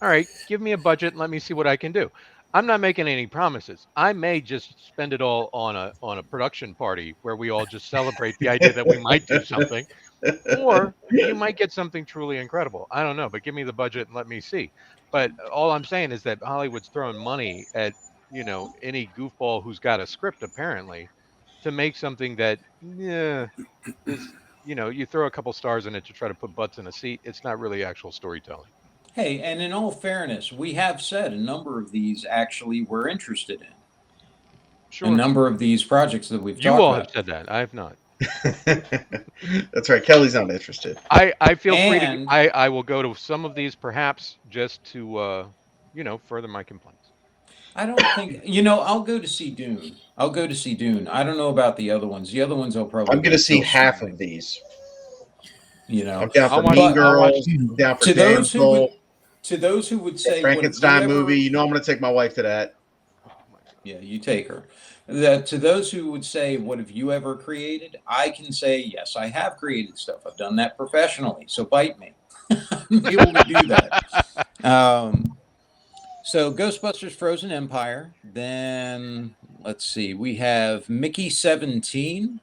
Speaker 3: right, give me a budget and let me see what I can do. I'm not making any promises. I may just spend it all on a production party where we all just celebrate the idea that we might do something, or you might get something truly incredible. I don't know, but give me the budget and let me see. But all I'm saying is that Hollywood's throwing money at any goofball who's got a script apparently to make something that is, you throw a couple stars in it to try to put butts in a seat. It's not really actual storytelling.
Speaker 4: Hey, and in all fairness, we have said a number of these actually we're interested in.
Speaker 3: Sure.
Speaker 4: A number of these projects that we've
Speaker 3: You
Speaker 4: talked
Speaker 3: all
Speaker 4: about.
Speaker 3: have said that. I have not.
Speaker 2: That's right. Kelly's not interested.
Speaker 3: I feel free to.
Speaker 4: And-
Speaker 3: I will go to some of these perhaps just to further my complaints.
Speaker 4: I don't think I'll go to see Dune. I don't know about the other ones. The other ones I'll probably.
Speaker 2: I'm going to see
Speaker 4: go
Speaker 2: half
Speaker 4: soon.
Speaker 2: of these.
Speaker 4: I'm
Speaker 2: I'm down for
Speaker 3: I'll watch-
Speaker 2: Mean
Speaker 3: I'll watch-
Speaker 2: Girls, down for
Speaker 4: To those who
Speaker 2: Damsel,
Speaker 4: to those who would say
Speaker 2: Frankenstein
Speaker 4: "What have you ever-"
Speaker 2: movie. You know I'm going to take my wife to that.
Speaker 4: Yeah, you take her. To those who would say, "What have you ever created?" I can say, "Yes, I have created stuff. I've done that professionally. So bite me." I'm able to do that. So Ghostbusters Frozen Empire. Then let's see. We have Mickey 17.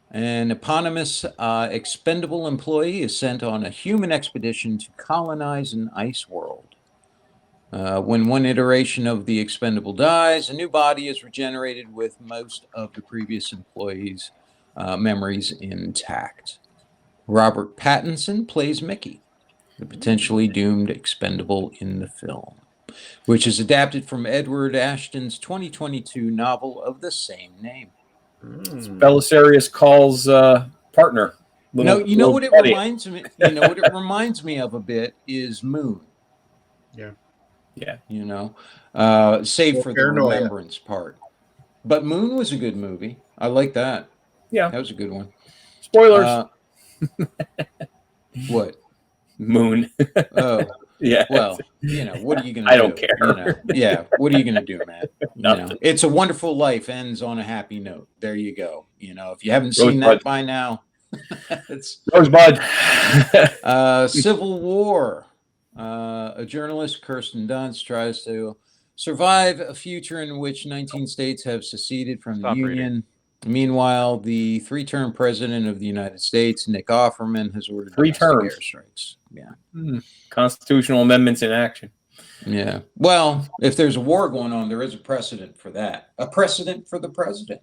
Speaker 4: An eponymous expendable employee is sent on a human expedition to colonize an ice world. When one iteration of the expendable dies, a new body is regenerated with most of the previous employee's memories intact. Robert Pattinson plays Mickey, the potentially doomed expendable in the film, which is adapted from Edward Ashton's 2022 novel of the same name.
Speaker 5: Belisarius calls partner.
Speaker 4: You know what it
Speaker 5: Betty.
Speaker 4: reminds me. You know what it reminds me of a bit is Moon.
Speaker 2: Yeah.
Speaker 4: Save for the
Speaker 2: Paranoia.
Speaker 4: remembrance part. But Moon was a good movie. I like that.
Speaker 5: Yeah.
Speaker 4: That was a good one.
Speaker 5: Spoilers.
Speaker 4: What?
Speaker 5: Moon.
Speaker 4: Oh,
Speaker 5: Yeah.
Speaker 4: well, what are you going to do?
Speaker 5: I don't care.
Speaker 4: Yeah, what are you going to do, man?
Speaker 5: Nothing.
Speaker 4: It's a Wonderful Life ends on a happy note. There you go. If you haven't seen that by now, it's
Speaker 5: Rosebud.
Speaker 4: Civil War. A journalist, Kirsten Dunst, tries to survive a future in which 19 states have seceded from
Speaker 3: Stop
Speaker 4: the
Speaker 3: reading.
Speaker 4: Union. Meanwhile, the three-term president of the United States, Nick Offerman, has ordered
Speaker 5: 3
Speaker 4: domestic
Speaker 5: terms.
Speaker 4: airstrikes. Yeah.
Speaker 5: Constitutional amendments in action.
Speaker 4: Yeah. Well, if there's a war going on, there is a precedent for that. A precedent for the president.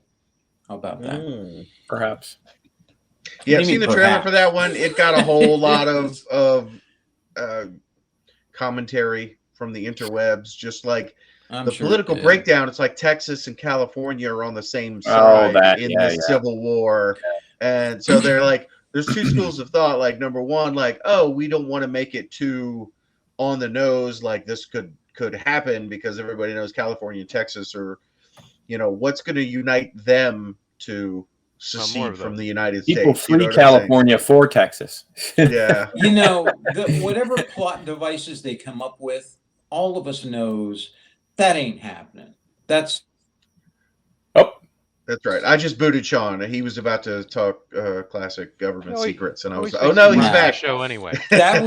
Speaker 4: How about that?
Speaker 5: Perhaps.
Speaker 2: Yeah,
Speaker 4: What
Speaker 2: I've
Speaker 4: do you
Speaker 2: seen the
Speaker 4: mean,
Speaker 2: trailer
Speaker 4: perhaps?
Speaker 2: for that one. It got a whole lot of commentary from the interwebs, just like
Speaker 4: I'm
Speaker 2: the
Speaker 4: sure it
Speaker 2: political
Speaker 4: did.
Speaker 2: breakdown. It's like Texas and California are on the same
Speaker 5: Oh,
Speaker 2: side
Speaker 5: that,
Speaker 2: in
Speaker 5: yeah,
Speaker 2: the
Speaker 5: yeah.
Speaker 2: Civil War. And so they're like, there's two schools of thought. Like, number one, like, oh, we don't want to make it too on the nose, like this could happen because everybody knows California and Texas are, what's going to unite them to secede from the United
Speaker 5: People
Speaker 2: States. You know
Speaker 5: flee
Speaker 2: what I'm saying?
Speaker 5: California for Texas.
Speaker 2: Yeah.
Speaker 4: Whatever plot devices they come up with, all of us knows that ain't happening. That's
Speaker 2: That's right. I just booted Sean. He was about to talk classic government secrets, and I was
Speaker 3: always
Speaker 2: like, "Oh no, he's
Speaker 3: thinks
Speaker 2: back."
Speaker 3: Show anyway.
Speaker 4: There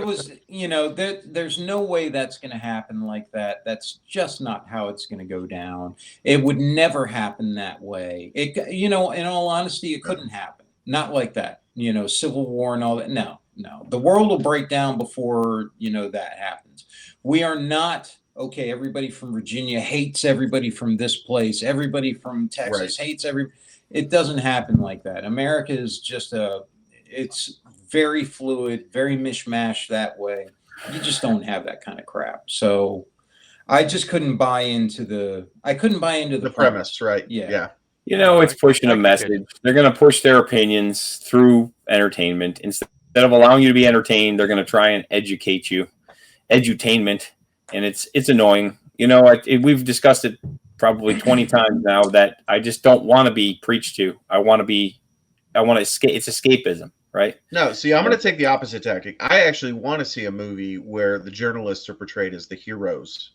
Speaker 4: was, there's no way that's going to happen like that. That's just not how it's going to go down. It would never happen that way. In all honesty, it couldn't happen. Not like that. Civil war and all that. No. The world will break down before, that happens. We are not, okay, everybody from Virginia hates everybody from this place. Everybody from Texas hates it doesn't happen like that. America is just it's very fluid, very mishmash that way. You just don't have that kind of crap. So I just couldn't buy into the
Speaker 2: premise, right?
Speaker 4: Yeah.
Speaker 5: It's pushing a message. They're going to push their opinions through entertainment. Instead of allowing you to be entertained, they're going to try and educate you. Edutainment. And it's annoying. We've discussed it probably 20 times now that I just don't want to be preached to. I want to escape. It's escapism, right?
Speaker 2: No, see, I'm going to take the opposite tactic. I actually want to see a movie where the journalists are portrayed as the heroes,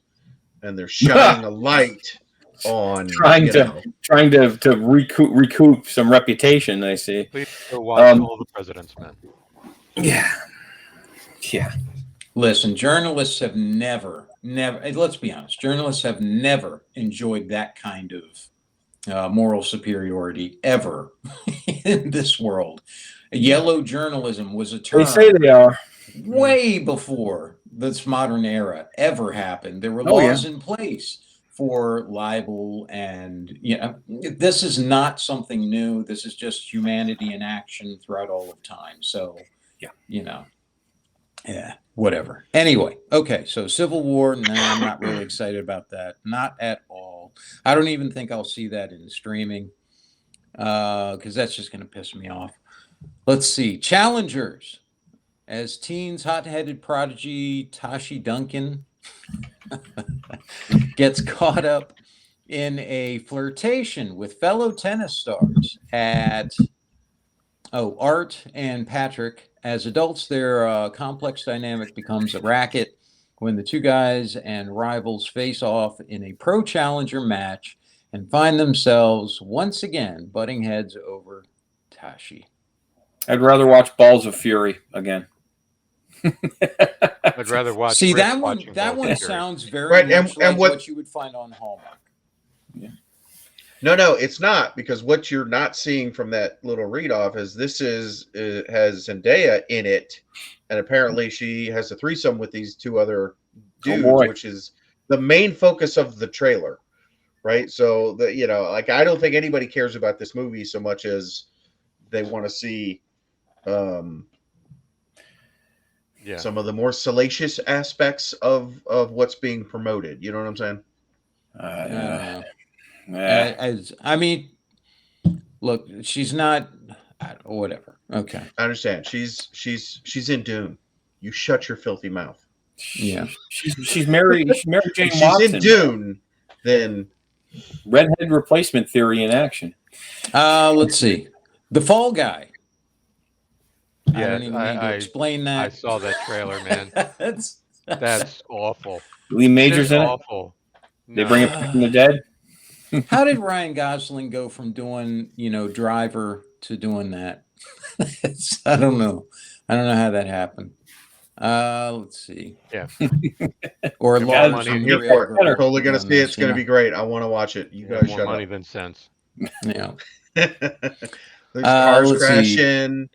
Speaker 2: and they're shining a light on
Speaker 5: trying to recoup some reputation. I see.
Speaker 3: Please go watch all the President's Men.
Speaker 5: Yeah.
Speaker 4: Listen, journalists have never, let's be honest, journalists have never enjoyed that kind of moral superiority ever in this world. Yellow journalism was a term
Speaker 5: they say they are
Speaker 4: way before this modern era ever happened. There were laws in place for libel, and this is not something new. This is just humanity in action throughout all of time. So whatever. Anyway, okay, so Civil War, no, I'm not really excited about that. Not at all. I don't even think I'll see that in streaming because that's just going to piss me off. Let's see. Challengers. As teens, hot-headed prodigy Tashi Duncan gets caught up in a flirtation with fellow tennis stars at Art and Patrick. As adults, their complex dynamic becomes a racket when the two guys and rivals face off in a pro challenger match and find themselves once again butting heads over Tashi.
Speaker 5: I'd rather watch Balls of Fury again.
Speaker 3: I'd rather watch.
Speaker 4: See, that one sounds very much like what you would find on Hallmark.
Speaker 5: Yeah.
Speaker 2: No, it's not, because what you're not seeing from that little read off is this has Zendaya in it, and apparently she has a threesome with these two other dudes, which is the main focus of the trailer, right? So I don't think anybody cares about this movie so much as they want to see some of the more salacious aspects of what's being promoted. You know what I'm saying?
Speaker 4: I mean, look, she's not. Whatever. Okay,
Speaker 2: I understand. She's in Dune. You shut your filthy mouth.
Speaker 4: Yeah,
Speaker 5: she's married. She married Jane
Speaker 2: Watson.
Speaker 5: Watson.
Speaker 2: She's in Dune. Then
Speaker 5: redhead replacement theory in action.
Speaker 4: Let's see. The Fall Guy.
Speaker 3: Yeah,
Speaker 4: I don't even need to explain that.
Speaker 3: I saw that trailer, man. That's awful.
Speaker 5: Lee Majors in
Speaker 3: awful.
Speaker 5: It. They bring him back from the dead.
Speaker 4: How did Ryan Gosling go from doing, Driver to doing that? I don't know. I don't know how that happened. Let's see.
Speaker 3: Yeah.
Speaker 4: Or
Speaker 2: I'm here for it. I'm totally gonna see it. It's gonna be great. I want to watch it. You guys
Speaker 3: more
Speaker 2: shut
Speaker 3: money
Speaker 2: up.
Speaker 3: than sense.
Speaker 4: Yeah.
Speaker 2: There's cars crashing.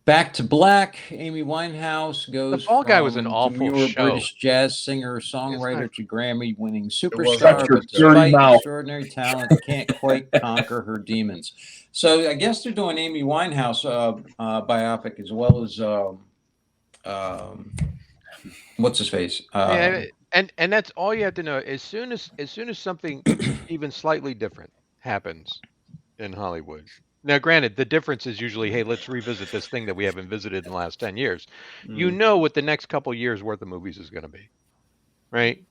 Speaker 4: Back to Black. Amy Winehouse goes.
Speaker 3: The Fall Guy was an awful show.
Speaker 4: British jazz singer, songwriter to Grammy-winning superstar, but despite extraordinary talent, can't quite conquer her demons. So I guess they're doing Amy Winehouse biopic as well as what's his face.
Speaker 3: And that's all you have to know. As soon as something even slightly different happens in Hollywood. Now, granted, the difference is usually, hey, let's revisit this thing that we haven't visited in the last 10 years. You know what the next couple years worth of movies is going to be, right?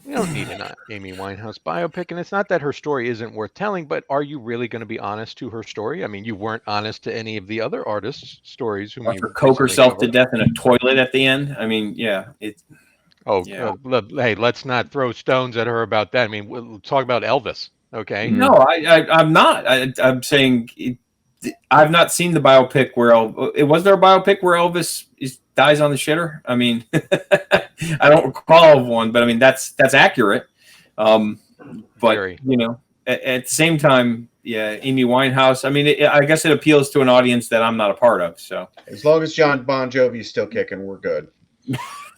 Speaker 3: We don't need an Amy Winehouse biopic, and it's not that her story isn't worth telling, but are you really going to be honest to her story? I mean, you weren't honest to any of the other artists' stories.
Speaker 5: Watch her coke herself to death in a toilet at the end. I mean, yeah,
Speaker 3: Oh,
Speaker 5: Yeah.
Speaker 3: hey, let's not throw stones at her about that. I mean, we'll talk about Elvis, okay?
Speaker 5: No, I'm not. I'm saying I've not seen the biopic where was there a biopic where Elvis dies on the shitter? I mean, I don't recall of one, but I mean that's accurate. But
Speaker 3: Very.
Speaker 5: at the same time, yeah, Amy Winehouse. I mean, I guess it appeals to an audience that I'm not a part of. So
Speaker 2: As long as John Bon Jovi is still kicking, we're good.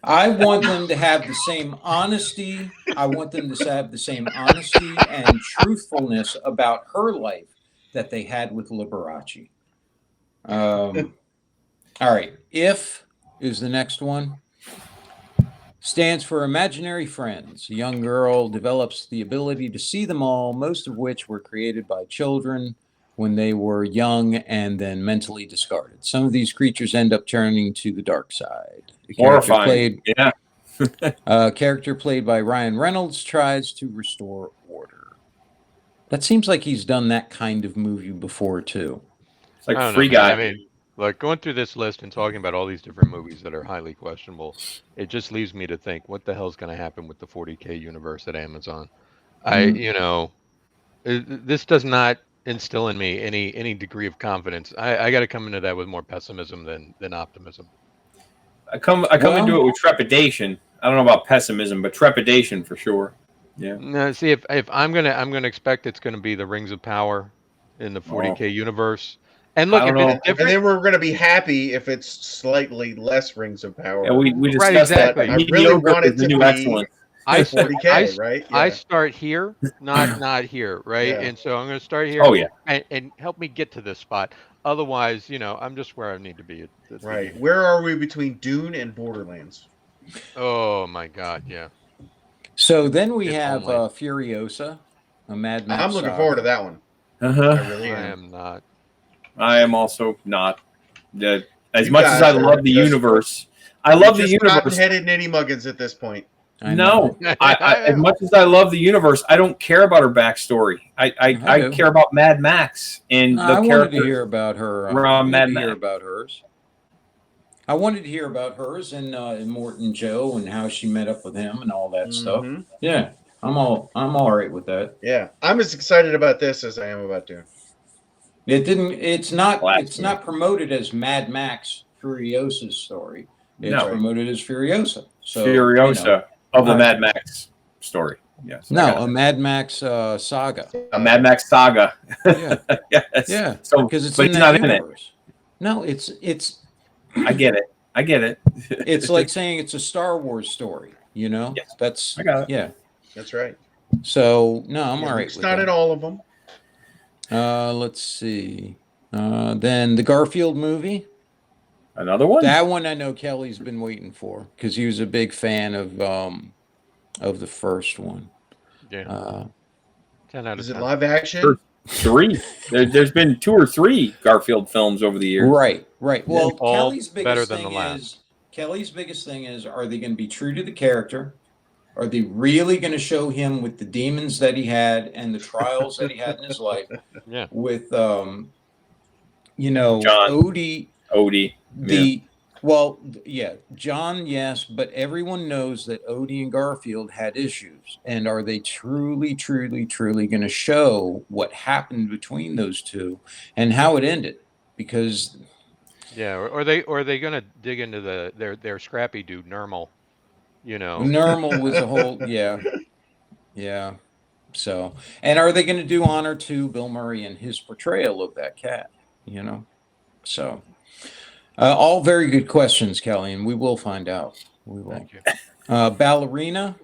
Speaker 4: I want them to have the same honesty. I want them to have the same honesty and truthfulness about her life that they had with Liberace. All right. If is the next one. Stands for imaginary friends. A young girl develops the ability to see them all, most of which were created by children when they were young and then mentally discarded. Some of these creatures end up turning to the dark side.
Speaker 5: horrifying. Yeah.
Speaker 4: A character played by Ryan Reynolds tries to restore order. That seems like he's done that kind of movie before, too.
Speaker 5: It's like
Speaker 3: I don't
Speaker 5: Free
Speaker 3: know, man.
Speaker 5: Guy.
Speaker 3: I mean, like going through this list and talking about all these different movies that are highly questionable, it just leaves me to think, what the hell's going to happen with the 40K universe at Amazon? This does not instill in me any degree of confidence. I got to come into that with more pessimism than optimism.
Speaker 5: I come into it with trepidation. I don't know about pessimism, but trepidation for sure. Yeah.
Speaker 3: No, see, if I'm gonna expect it's gonna be the Rings of Power in the 40K universe. And look,
Speaker 5: I
Speaker 3: if
Speaker 5: don't
Speaker 3: it's
Speaker 5: know.
Speaker 3: different,
Speaker 2: And then we're going to be happy if it's slightly less Rings of Power.
Speaker 5: Yeah, we discussed
Speaker 3: Right, exactly.
Speaker 5: that.
Speaker 2: I really
Speaker 5: Mediocre
Speaker 2: want it
Speaker 5: is the
Speaker 2: to
Speaker 5: new
Speaker 2: be
Speaker 5: excellent.
Speaker 3: I
Speaker 2: 40K, right?
Speaker 3: I
Speaker 2: Yeah.
Speaker 3: start here, not here, right?
Speaker 2: Yeah.
Speaker 3: And so I'm gonna start here.
Speaker 5: Oh yeah.
Speaker 3: And help me get to this spot. Otherwise, I'm just where I need to be. At the
Speaker 2: Right.
Speaker 3: beginning.
Speaker 2: Where are we between Dune and Borderlands?
Speaker 3: Oh my God, yeah.
Speaker 4: So then we
Speaker 3: If
Speaker 4: have
Speaker 3: only.
Speaker 4: Furiosa, a Mad Max
Speaker 2: I'm looking
Speaker 4: saga.
Speaker 2: forward to that one. I really
Speaker 3: I
Speaker 2: am.
Speaker 3: am not.
Speaker 5: I am also not. As
Speaker 2: You
Speaker 5: much as
Speaker 2: guys
Speaker 5: I
Speaker 2: are
Speaker 5: love the
Speaker 2: just-
Speaker 5: universe, I love the
Speaker 2: Just
Speaker 5: universe.
Speaker 2: cotton-headed nitty muggins at this point.
Speaker 4: I know.
Speaker 5: No, as much as I love the universe, I don't care about her backstory. I
Speaker 4: do.
Speaker 5: care about Mad Max and
Speaker 4: I
Speaker 5: the
Speaker 4: wanted
Speaker 5: characters.
Speaker 4: to hear about her.
Speaker 5: We're
Speaker 4: I
Speaker 5: on
Speaker 4: wanted
Speaker 5: Mad
Speaker 4: to hear
Speaker 5: Max.
Speaker 4: about hers. I wanted to hear about hers and Morton Joe and how she met up with him and all that stuff.
Speaker 2: Mhm.
Speaker 4: Yeah, I'm all right with that.
Speaker 2: Yeah, I'm as excited about this as I am about Dune.
Speaker 4: It's not
Speaker 5: Blasphemy.
Speaker 4: promoted as Mad Max Furiosa's story. It's
Speaker 5: No.
Speaker 4: promoted as Furiosa. So
Speaker 5: Furiosa of the
Speaker 4: Right.
Speaker 5: Mad Max story. Yes. I
Speaker 4: no,
Speaker 5: got
Speaker 4: a
Speaker 5: it.
Speaker 4: Mad Max saga.
Speaker 5: A Mad Max saga.
Speaker 4: Yeah,
Speaker 5: Yes.
Speaker 4: yeah,
Speaker 5: So,
Speaker 4: because it's
Speaker 5: but
Speaker 4: in
Speaker 5: he's
Speaker 4: that
Speaker 5: not in it.
Speaker 4: universe. No, it's
Speaker 5: I get it.
Speaker 4: it's like saying it's a Star Wars story.
Speaker 5: Yes.
Speaker 4: That's
Speaker 5: I got it.
Speaker 4: yeah.
Speaker 2: That's right.
Speaker 4: So no, I'm all right
Speaker 2: It's
Speaker 4: with
Speaker 2: not
Speaker 4: that.
Speaker 2: in all of them.
Speaker 4: Let's see. Then the Garfield movie.
Speaker 5: Another one?
Speaker 4: That one I know Kelly's been waiting for because he was a big fan of the first one.
Speaker 3: Yeah. 10 out of
Speaker 2: Is it
Speaker 3: 10.
Speaker 2: live action?
Speaker 5: Sure. 3. There's been 2 or 3 Garfield films over the years.
Speaker 4: Right. Well,
Speaker 3: All
Speaker 4: Kelly's
Speaker 3: better
Speaker 4: biggest
Speaker 3: than the
Speaker 4: thing
Speaker 3: last.
Speaker 4: is are they going to be true to the character? Are they really going to show him with the demons that he had and the trials that he had in his life?
Speaker 3: Yeah.
Speaker 4: With
Speaker 5: John.
Speaker 4: Odie.
Speaker 5: Odie.
Speaker 4: John, yes, but everyone knows that Odie and Garfield had issues. And are they truly going to show what happened between those two and how it ended? Because
Speaker 3: Yeah. Or are they gonna dig into their scrappy dude Nermal?
Speaker 4: Normal was a whole yeah. So, and are they going to do honor to Bill Murray and his portrayal of that cat? So. All very good questions, Kelly, and we will find out. We will.
Speaker 3: Thank you.
Speaker 4: Ballerina,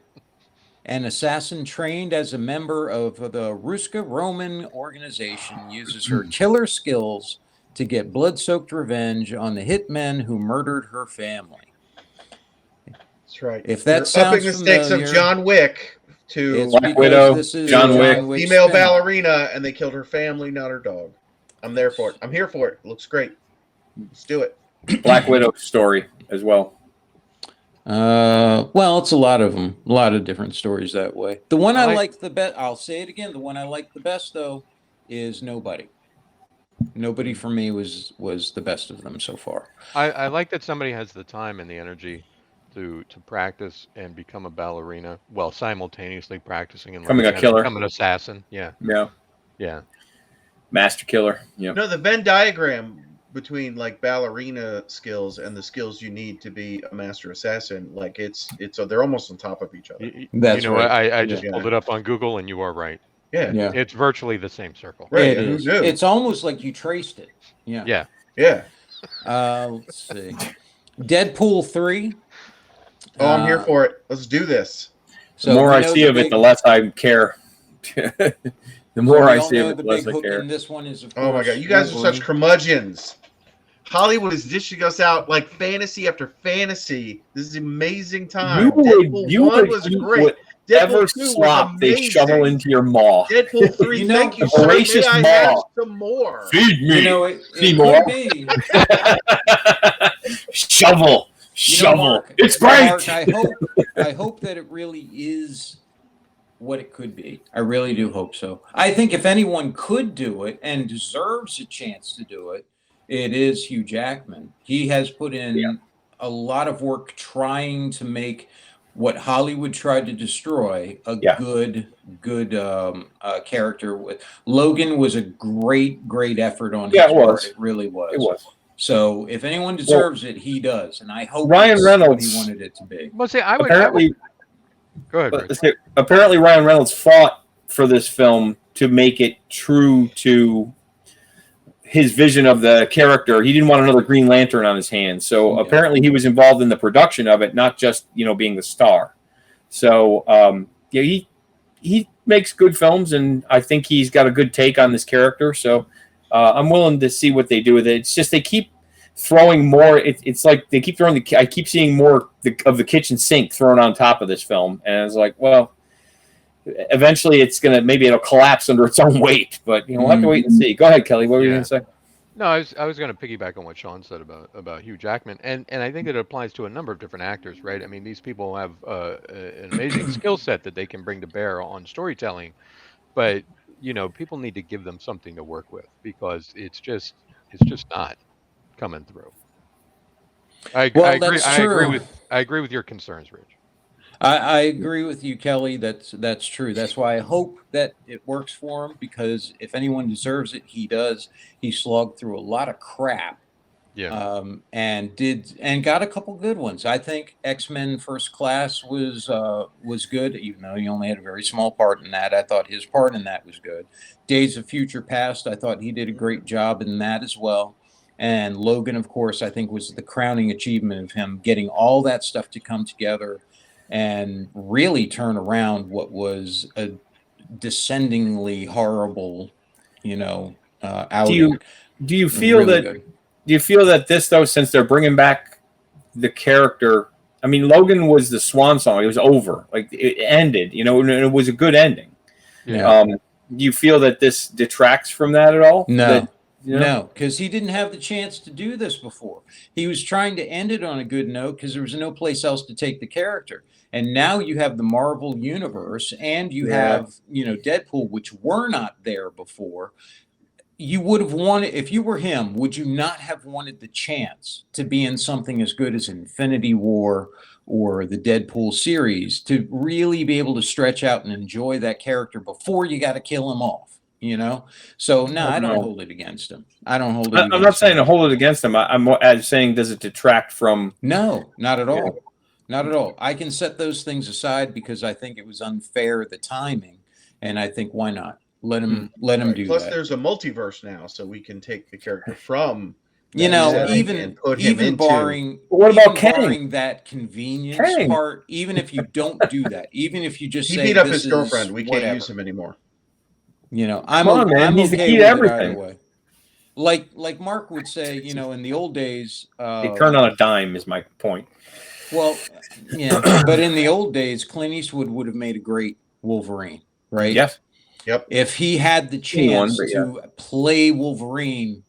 Speaker 4: an assassin trained as a member of the Ruska Roman organization, uses her killer skills to get blood-soaked revenge on the hitmen who murdered her family.
Speaker 2: That's right.
Speaker 4: If that
Speaker 2: You're
Speaker 4: sounds
Speaker 2: upping the stakes
Speaker 4: familiar,
Speaker 2: of John Wick to
Speaker 4: It's
Speaker 5: Black
Speaker 4: because
Speaker 5: Widow,
Speaker 4: this is
Speaker 5: John
Speaker 4: a
Speaker 5: Wick,
Speaker 2: female
Speaker 4: spin-off.
Speaker 2: ballerina, and they killed her family, not her dog. I'm there for it. I'm here for it. It looks great. Let's do it.
Speaker 5: Black Widow story as well.
Speaker 4: Well, it's a lot of them, a lot of different stories that way. The one I like the best, I'll say it again, the one I like the best though is Nobody. Nobody for me was the best of them so far.
Speaker 3: I like that somebody has the time and the energy to practice and become a ballerina while simultaneously practicing and
Speaker 5: Becoming
Speaker 3: learning
Speaker 5: a
Speaker 3: how to
Speaker 5: killer.
Speaker 3: become an assassin. Yeah,
Speaker 5: Yeah.
Speaker 3: yeah.
Speaker 5: Master killer. Yeah.
Speaker 2: No, the Venn diagram between like ballerina skills and the skills you need to be a master assassin, like it's they're almost on top of each other.
Speaker 3: You
Speaker 4: That's
Speaker 3: know,
Speaker 4: right.
Speaker 3: I just
Speaker 2: Yeah.
Speaker 3: pulled it up on Google, and you are right.
Speaker 2: Yeah.
Speaker 4: Yeah.
Speaker 3: It's virtually the same circle.
Speaker 2: Right.
Speaker 4: It
Speaker 2: Who
Speaker 4: is.
Speaker 2: knew?
Speaker 4: It's almost like you traced it. Yeah.
Speaker 3: Yeah.
Speaker 2: Yeah.
Speaker 4: Let's see. Deadpool 3.
Speaker 2: Oh, I'm here for it. Let's do this.
Speaker 5: The more
Speaker 4: we
Speaker 5: I
Speaker 4: know
Speaker 5: see of it,
Speaker 4: big-
Speaker 5: the less I care. The
Speaker 4: so
Speaker 5: more
Speaker 4: we
Speaker 5: I
Speaker 4: all
Speaker 5: see
Speaker 4: know
Speaker 5: of it,
Speaker 4: the
Speaker 5: the less
Speaker 4: big
Speaker 5: I
Speaker 4: hook
Speaker 5: care.
Speaker 4: in this one is, of
Speaker 2: Oh my
Speaker 4: course,
Speaker 2: god, you guys are such
Speaker 4: Wolverine.
Speaker 2: curmudgeons. Hollywood is dishing us out like fantasy after fantasy. This is amazing time. Deadpool 1 was great.
Speaker 5: Whatever
Speaker 2: Deadpool 2 was
Speaker 5: slop they shovel
Speaker 2: amazing.
Speaker 5: into your maw.
Speaker 2: Deadpool 3,
Speaker 4: You know,
Speaker 2: thank you,
Speaker 5: the
Speaker 2: sir. May
Speaker 5: voracious
Speaker 2: I have
Speaker 5: maw.
Speaker 2: some more?
Speaker 5: Feed me.
Speaker 4: You know, it
Speaker 5: Seymour.
Speaker 4: could be.
Speaker 5: Shovel.
Speaker 4: You know, Mark,
Speaker 5: It's great.
Speaker 4: Mark, I hope that it really is what it could be. I really do hope so. I think if anyone could do it and deserves a chance to do it, it is Hugh Jackman. He has put in a lot of work trying to make what Hollywood tried to destroy a good character. With Logan was a great effort on his part. It really was.
Speaker 5: It was.
Speaker 4: So if anyone deserves it, he does, and I hope
Speaker 5: Ryan
Speaker 4: it's
Speaker 5: Reynolds
Speaker 4: what he wanted it to be.
Speaker 3: Well, see, I would go ahead. Rich.
Speaker 5: Apparently, Ryan Reynolds fought for this film to make it true to his vision of the character. He didn't want another Green Lantern on his hands, so apparently he was involved in the production of it, not just being the star. So he makes good films, and I think he's got a good take on this character. So I'm willing to see what they do with it. It's just they keep throwing more. It's like they keep throwing I keep seeing more of the kitchen sink thrown on top of this film, and it's like, well, eventually maybe it'll collapse under its own weight. But we'll have to wait and see. Go ahead, Kelly. What were you going to say?
Speaker 3: No, I was going to piggyback on what Sean said about Hugh Jackman, and I think it applies to a number of different actors, right? I mean, these people have an amazing skill set that they can bring to bear on storytelling, but people need to give them something to work with, because it's just not coming through. I agree with your concerns, Rich.
Speaker 4: I agree with you, Kelly. That's true. That's why I hope that it works for him, because if anyone deserves it, he does. He slogged through a lot of crap, and got a couple good ones. I think X-Men First Class was good, even though he only had a very small part in that. I thought his part in that was good. Days of Future Past, I thought he did a great job in that as well. And Logan, of course, I think was the crowning achievement of him getting all that stuff to come together and really turn around what was a descendingly horrible, outing.
Speaker 5: Do you feel really that? Good. Do you feel that this, though, since they're bringing back the character? I mean, Logan was the swan song. It was over. Like, it ended. And it was a good ending.
Speaker 4: Yeah.
Speaker 5: Do you feel that this detracts from that at all?
Speaker 4: No. No, because he didn't have the chance to do this before. He was trying to end it on a good note because there was no place else to take the character. And now you have the Marvel Universe, and you have, Deadpool, which were not there before. You would have wanted, if you were him, would you not have wanted the chance to be in something as good as Infinity War or the Deadpool series, to really be able to stretch out and enjoy that character before you got to kill him off? So no, I don't hold it against him. I'm
Speaker 5: not saying to hold it against him. I'm saying, does it detract from?
Speaker 4: No, not at all. Not at all. I can set those things aside because I think it was unfair, the timing, and I think, why not let him do that.
Speaker 2: Plus, there's a multiverse now, so we can take the character from.
Speaker 4: Even barring that convenience part, even if you don't do that, even if you just say
Speaker 2: he beat up his girlfriend, we can't use him anymore.
Speaker 4: I'm
Speaker 5: he's the key to everything.
Speaker 4: Like Mark would say, in the old days,
Speaker 5: they turn on a dime is my point.
Speaker 4: Well, but in the old days, Clint Eastwood would have made a great Wolverine, right?
Speaker 5: Yes.
Speaker 2: Yep.
Speaker 4: If he had the chance to play Wolverine,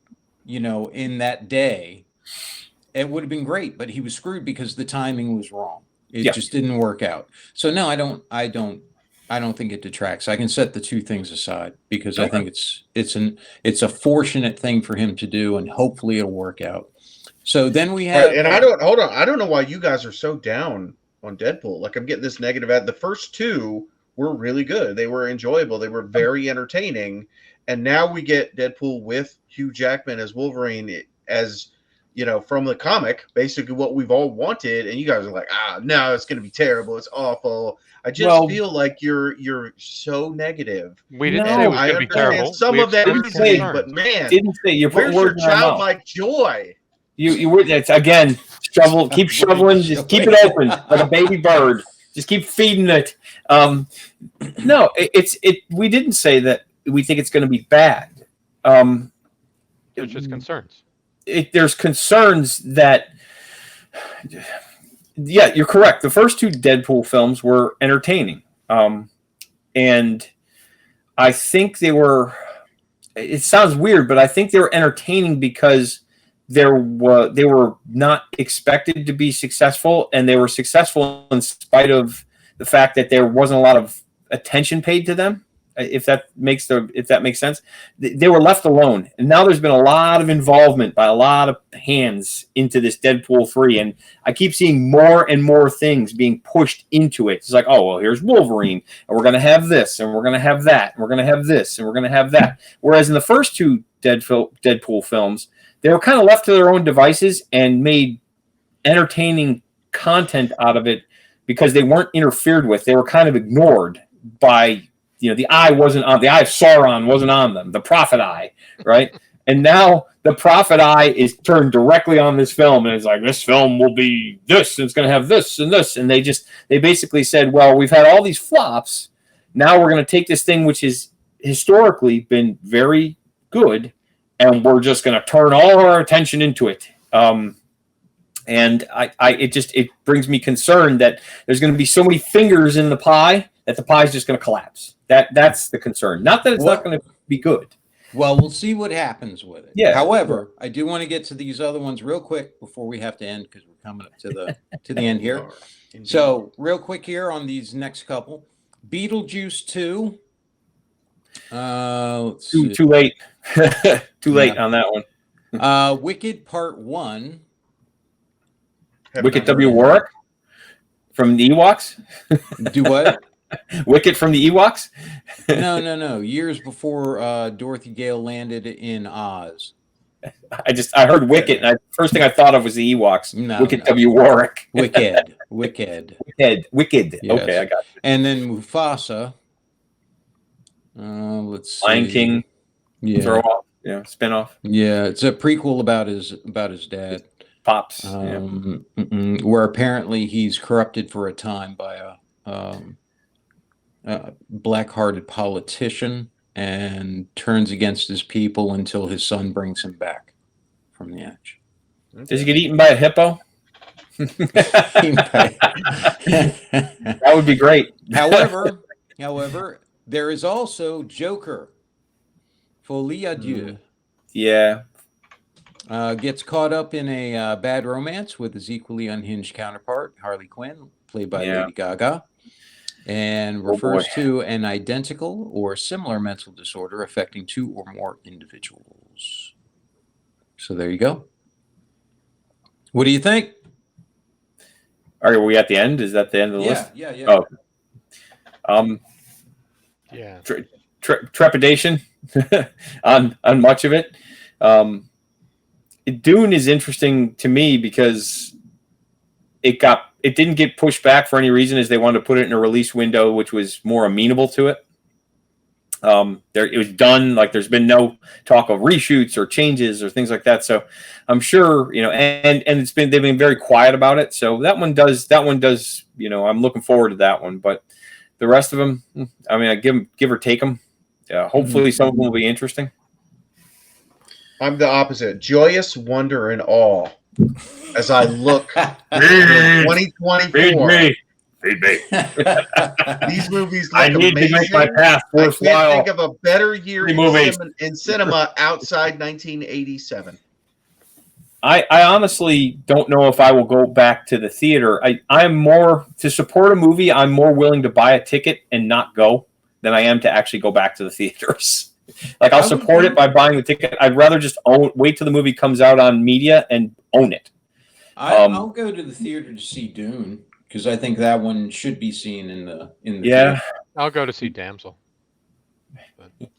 Speaker 4: in that day, it would have been great. But he was screwed because the timing was wrong. It just didn't work out. So no, I don't think it detracts. I can set the two things aside because I think it's a fortunate thing for him to do, and hopefully it'll work out. So then we have,
Speaker 2: right, and I don't know why you guys are so down on Deadpool. Like, I'm getting this negative ad. The first two were really good. They were enjoyable. They were very entertaining. And now we get Deadpool with Hugh Jackman as Wolverine, as from the comic, basically what we've all wanted. And you guys are like, no, it's going to be terrible. It's awful. I just feel like you're so negative.
Speaker 3: We didn't say it was going to be terrible.
Speaker 2: Some of that reasoning, but man,
Speaker 5: didn't say you
Speaker 2: where's your childlike joy?
Speaker 5: You were, it's again, keep shoveling, just keep it open like a baby bird. Just keep feeding it. No, we didn't say that we think it's going to be bad.
Speaker 3: There's just concerns.
Speaker 5: There's concerns that, yeah, you're correct. The first two Deadpool films were entertaining. And I think they were, it sounds weird, but I think they were entertaining because they were not expected to be successful, and they were successful in spite of the fact that there wasn't a lot of attention paid to them. If that makes sense, they were left alone, and now there's been a lot of involvement by a lot of hands into this Deadpool 3, and I keep seeing more and more things being pushed into it. It's like, oh well, here's Wolverine, and we're going to have this, and we're going to have that, and we're going to have this, and we're going to have that. Whereas in the first two Deadpool films, they were kind of left to their own devices and made entertaining content out of it because they weren't interfered with. They were kind of ignored by, the eye of Sauron wasn't on them, the Prophet Eye, right? And now the Prophet Eye is turned directly on this film, and it's like, this film will be this, and it's going to have this and this. And they basically said, well, we've had all these flops. Now we're going to take this thing, which has historically been very good, and we're just going to turn all our attention into it. And it brings me concern that there's going to be so many fingers in the pie that the pie is just going to collapse. That's the concern. Not that it's not going to be good.
Speaker 4: Well, we'll see what happens with it.
Speaker 5: Yeah.
Speaker 4: However, I do want to get to these other ones real quick before we have to end, because we're coming up to the end here. So real quick here on these next couple. Beetlejuice 2.
Speaker 5: Too late. Too late on that one.
Speaker 4: Wicked Part 1.
Speaker 5: Wicked W. Warwick from the Ewoks?
Speaker 4: Do what?
Speaker 5: Wicked from the Ewoks?
Speaker 4: No. Years before Dorothy Gale landed in Oz.
Speaker 5: I heard Wicked, and first thing I thought of was the Ewoks. Wicked W. Warwick.
Speaker 4: Wicked.
Speaker 5: Wicked.
Speaker 4: Yes.
Speaker 5: Okay, I got it.
Speaker 4: And then Mufasa. Let's see.
Speaker 5: Lion King.
Speaker 4: Yeah.
Speaker 5: Throw off. Yeah, spinoff.
Speaker 4: Yeah, it's a prequel about his dad.
Speaker 5: Pops.
Speaker 4: Where apparently he's corrupted for a time by a black-hearted politician and turns against his people until his son brings him back from the edge.
Speaker 5: Does he get eaten by a hippo? That would be great.
Speaker 4: However, there is also Joker. Folie à deux.
Speaker 5: Yeah.
Speaker 4: Gets caught up in a bad romance with his equally unhinged counterpart, Harley Quinn, played by Lady Gaga, and refers to an identical or similar mental disorder affecting two or more individuals. So there you go. What do you think?
Speaker 5: Are we at the end? Is that the end of the list?
Speaker 4: Yeah.
Speaker 5: Oh.
Speaker 3: Yeah.
Speaker 5: Trepidation on much of it. Dune is interesting to me because it didn't get pushed back for any reason, as they wanted to put it in a release window which was more amenable to it. It was done, like there's been no talk of reshoots or changes or things like that. So I'm sure, and they've been very quiet about it. So that one does, I'm looking forward to that one. But the rest of them, I mean, I give or take them. Hopefully some of them will be interesting.
Speaker 2: I'm the opposite. Joyous wonder and awe as I look at 2024.
Speaker 5: Feed me.
Speaker 2: These movies look
Speaker 5: I need
Speaker 2: amazing.
Speaker 5: to make my path worthwhile.
Speaker 2: I can't think of a better year in cinema outside 1987.
Speaker 5: I honestly don't know if I will go back to the theater. I'm more, to support a movie, I'm more willing to buy a ticket and not go than I am to actually go back to the theaters. Like, I'll support it by buying the ticket. I'd rather just wait till the movie comes out on media and own it.
Speaker 4: I'll go to the theater to see Dune because I think that one should be seen in the
Speaker 5: Yeah.
Speaker 4: theater.
Speaker 3: I'll go to see Damsel.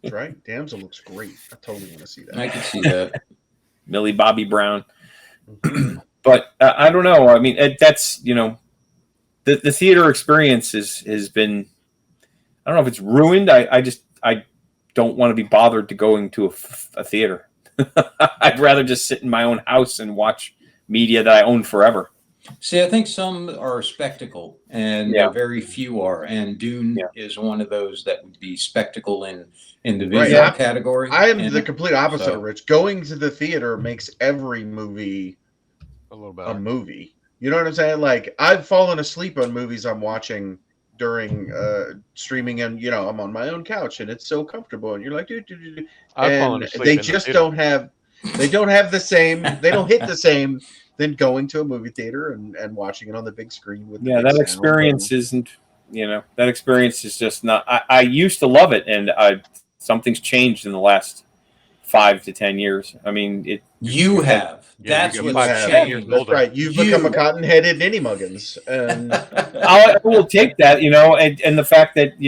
Speaker 2: That's right. Damsel looks great. I totally want to see that.
Speaker 4: I could see that.
Speaker 5: Millie Bobby Brown. But I don't know. I mean, that's, the theater experience has been, I don't know if it's ruined. I don't want to be bothered to going to a theater. I'd rather just sit in my own house and watch media that I own forever.
Speaker 4: See, I think some are spectacle, and very few are. And Dune is one of those that would be spectacle in the visual category.
Speaker 2: I am the complete opposite of Rich. Going to the theater makes every movie
Speaker 3: a little better.
Speaker 2: A movie. You know what I'm saying? Like, I've fallen asleep on movies I'm watching during streaming, and I'm on my own couch, and it's so comfortable, and you're like, and they just don't have the same. They don't hit the same than going to a movie theater and watching it on the big screen with
Speaker 5: that experience isn't. That experience is just not. I used to love it, and something's changed in the last 5 to 10 years. I mean,
Speaker 4: you have. That's what's changed.
Speaker 2: That's right. You've become a cotton-headed ninny muggins, and
Speaker 5: I will take that. And the fact that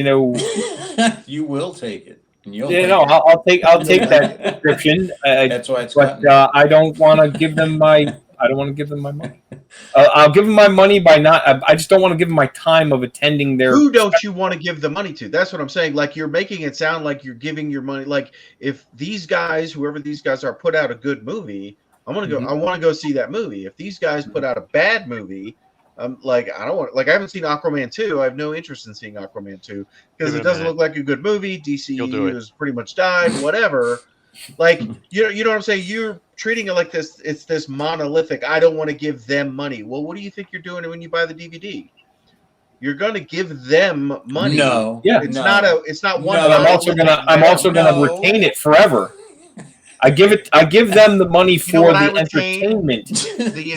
Speaker 4: you will take it.
Speaker 5: I'll take that description.
Speaker 4: That's why it's.
Speaker 5: But I don't want to give them my. I don't want to give them my money. I'll give them my money by not. I just don't want to give them my time of attending their.
Speaker 2: Who don't you want to give the money to? That's what I'm saying. Like, you're making it sound like you're giving your money. Like, if these guys, whoever these guys are, put out a good movie, I want to go. I want to go see that movie. If these guys put out a bad movie, I don't want. Like, I haven't seen Aquaman 2. I have no interest in seeing Aquaman 2 because it doesn't look like a good movie. DCU has pretty much died. Whatever. Like, you know what I'm saying? You're treating it like this. It's this monolithic. I don't want to give them money. Well, what do you think you're doing when you buy the DVD? You're going to give them money.
Speaker 4: No,
Speaker 2: it's not one.
Speaker 5: No, I'm also gonna retain it forever. I give them the money for the entertainment,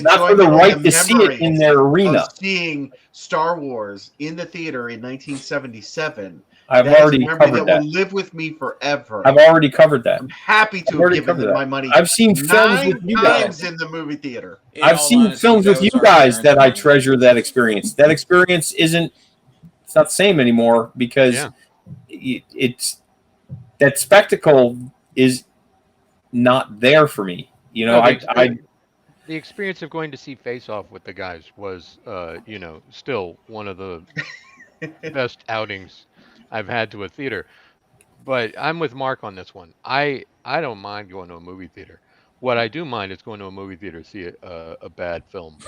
Speaker 5: not for the right to see it in their arena.
Speaker 2: Seeing Star Wars in the theater in 1977.
Speaker 5: I've already covered that.
Speaker 2: Will live with me forever.
Speaker 5: I've already covered that.
Speaker 2: I'm happy to have given them my money.
Speaker 5: I've seen films with you guys
Speaker 2: in the movie theater.
Speaker 5: I've seen films with you guys that I treasure that experience. That experience it's not the same anymore because it's that spectacle is not there for me. The
Speaker 3: experience of going to see Face Off with the guys was, still one of the best outings I've had to a theater. But I'm with Mark on this one. I don't mind going to a movie theater. What I do mind is going to a movie theater to see a bad film,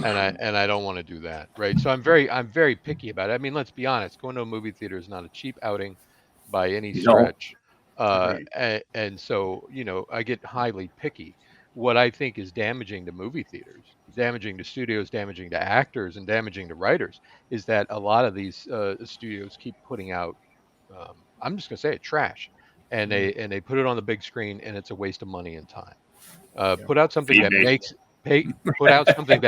Speaker 3: and I don't want to do that, right? So I'm very picky about it. I mean, let's be honest. Going to a movie theater is not a cheap outing by any stretch. And so, I get highly picky. What I think is damaging to movie theaters, damaging to studios, damaging to actors, and damaging to writers is that a lot of these studios keep putting out, I'm just going to say it, trash. And they put it on the big screen, and it's a waste of money and time. Put out something that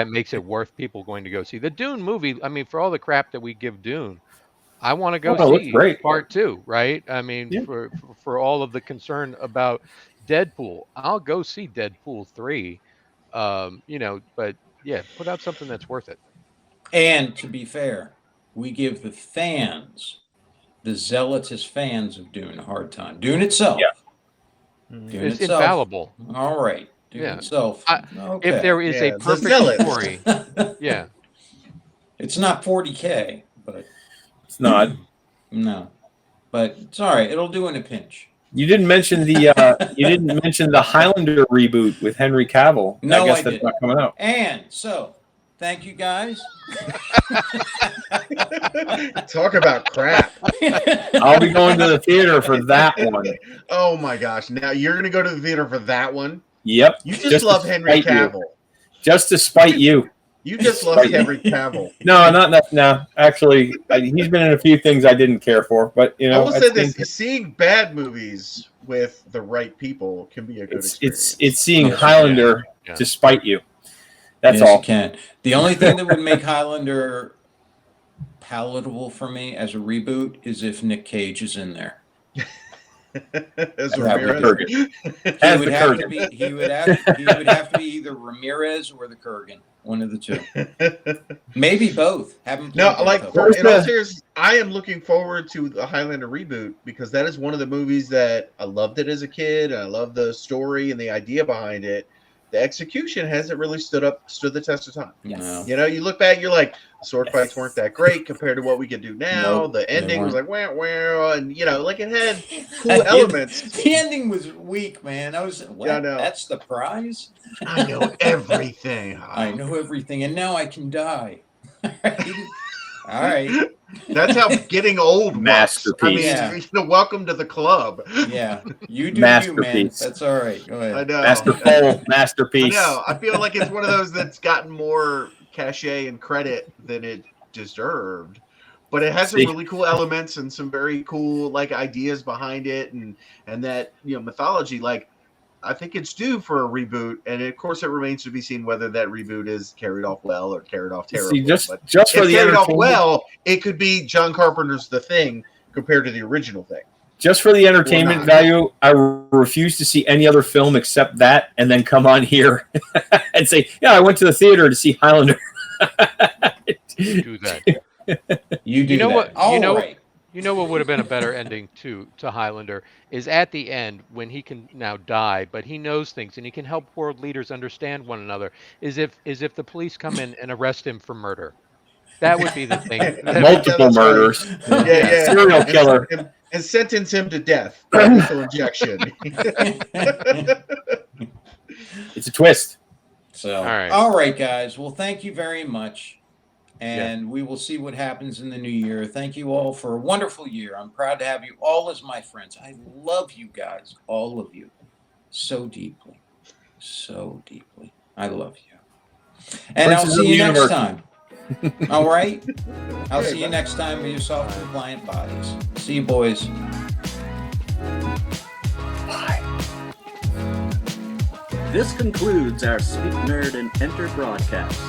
Speaker 3: makes it worth people going to go see. The Dune movie, I mean, for all the crap that we give Dune, I want to go see part 2, right? I mean, for all of the concern about Deadpool, I'll go see Deadpool 3. But put out something that's worth it.
Speaker 4: And to be fair, we give the fans, the zealotous fans of Dune, a hard time. Dune itself.
Speaker 3: Dune it's itself, infallible.
Speaker 4: All right. Dune itself.
Speaker 3: If there is a perfect story.
Speaker 4: It's not 40K, but
Speaker 5: it's not.
Speaker 4: No. But it's all right. It'll do in a pinch.
Speaker 5: You didn't mention the Highlander reboot with Henry Cavill.
Speaker 4: No,
Speaker 5: I guess that's not coming out.
Speaker 4: And so, thank you guys.
Speaker 2: Talk about crap.
Speaker 5: I'll be going to the theater for that one.
Speaker 2: Oh my gosh! Now you're going to go to the theater for that one?
Speaker 5: Yep.
Speaker 2: You just love Henry Cavill.
Speaker 5: Just to spite you.
Speaker 2: You just love Henry Cavill.
Speaker 5: No. Actually, he's been in a few things I didn't care for, but
Speaker 2: I will say this: seeing bad movies with the right people can be a good experience.
Speaker 5: It's seeing Highlander to spite you. That's all.
Speaker 4: You can. The only thing that would make Highlander palatable for me as a reboot is if Nick Cage is in there.
Speaker 2: As
Speaker 5: Yeah,
Speaker 2: Ramirez.
Speaker 5: As
Speaker 4: He would
Speaker 5: the
Speaker 4: have to
Speaker 5: Kurgan.
Speaker 4: be. He would have to be either Ramirez or the Kurgan. One of the two. Maybe both. Haven't
Speaker 2: No,
Speaker 4: played
Speaker 2: like
Speaker 4: both.
Speaker 2: for, in all seriousness, I am looking forward to the Highlander reboot because that is one of the movies that I loved it as a kid. And I love the story and the idea behind it. The execution hasn't really stood the test of time.
Speaker 4: No.
Speaker 2: You know, you look back, you're like, the sword fights weren't that great compared to what we could do now.
Speaker 4: Nope,
Speaker 2: The ending was like, wah, and you know, like it had cool
Speaker 4: The
Speaker 2: elements.
Speaker 4: The ending was weak, man. I was, what?
Speaker 2: Yeah, I know.
Speaker 4: That's the prize?
Speaker 2: I know everything.
Speaker 4: I know everything, and now I can die. All right.
Speaker 2: That's how getting old works.
Speaker 5: Masterpiece.
Speaker 2: I mean,
Speaker 4: Yeah.
Speaker 2: you know, welcome to the club.
Speaker 4: Yeah. You do you, man.
Speaker 5: Masterpiece.
Speaker 4: That's all right. Go ahead.
Speaker 2: I know. I
Speaker 5: Masterpiece.
Speaker 2: know. I feel like it's one of those that's gotten more cachet and credit than it deserved. But it has some really cool elements and some very cool like ideas behind it and that, you know, mythology. Like, I think it's due for a reboot, and of course, it remains to be seen whether that reboot is carried off well or carried off terribly.
Speaker 5: See, just
Speaker 2: but
Speaker 5: for
Speaker 2: if
Speaker 5: the
Speaker 2: carried off
Speaker 5: entertainment,
Speaker 2: well, it could be John Carpenter's The Thing compared to the original Thing.
Speaker 5: just for the entertainment value, I refuse to see any other film except that, and then come on here and say, "Yeah, I went to the theater to see Highlander."
Speaker 3: Do that.
Speaker 4: You do
Speaker 3: You know
Speaker 4: that.
Speaker 3: what?
Speaker 4: All
Speaker 3: You know,
Speaker 4: right.
Speaker 3: you know what would have been a better ending to Highlander is at the end when he can now die, but he knows things and he can help world leaders understand one another. Is if the police come in and arrest him for murder. That would be the thing.
Speaker 5: Multiple murders.
Speaker 2: Yeah.
Speaker 5: Serial killer.
Speaker 2: And sentence him to death by lethal injection.
Speaker 5: It's a twist.
Speaker 4: So,
Speaker 3: right.
Speaker 4: all right, guys. Well, thank you very much. And we will see what happens in the new year. Thank you all for a wonderful year. I'm proud to have you all as my friends. I love you guys, all of you, so deeply. So deeply. I love you. And
Speaker 5: Princes
Speaker 4: I'll
Speaker 5: of
Speaker 4: see
Speaker 5: the
Speaker 4: you next
Speaker 5: universe.
Speaker 4: time. All right? I'll see you next time with your soft compliant bodies. See you, boys.
Speaker 1: This concludes our Speak Nerd and Enter broadcast.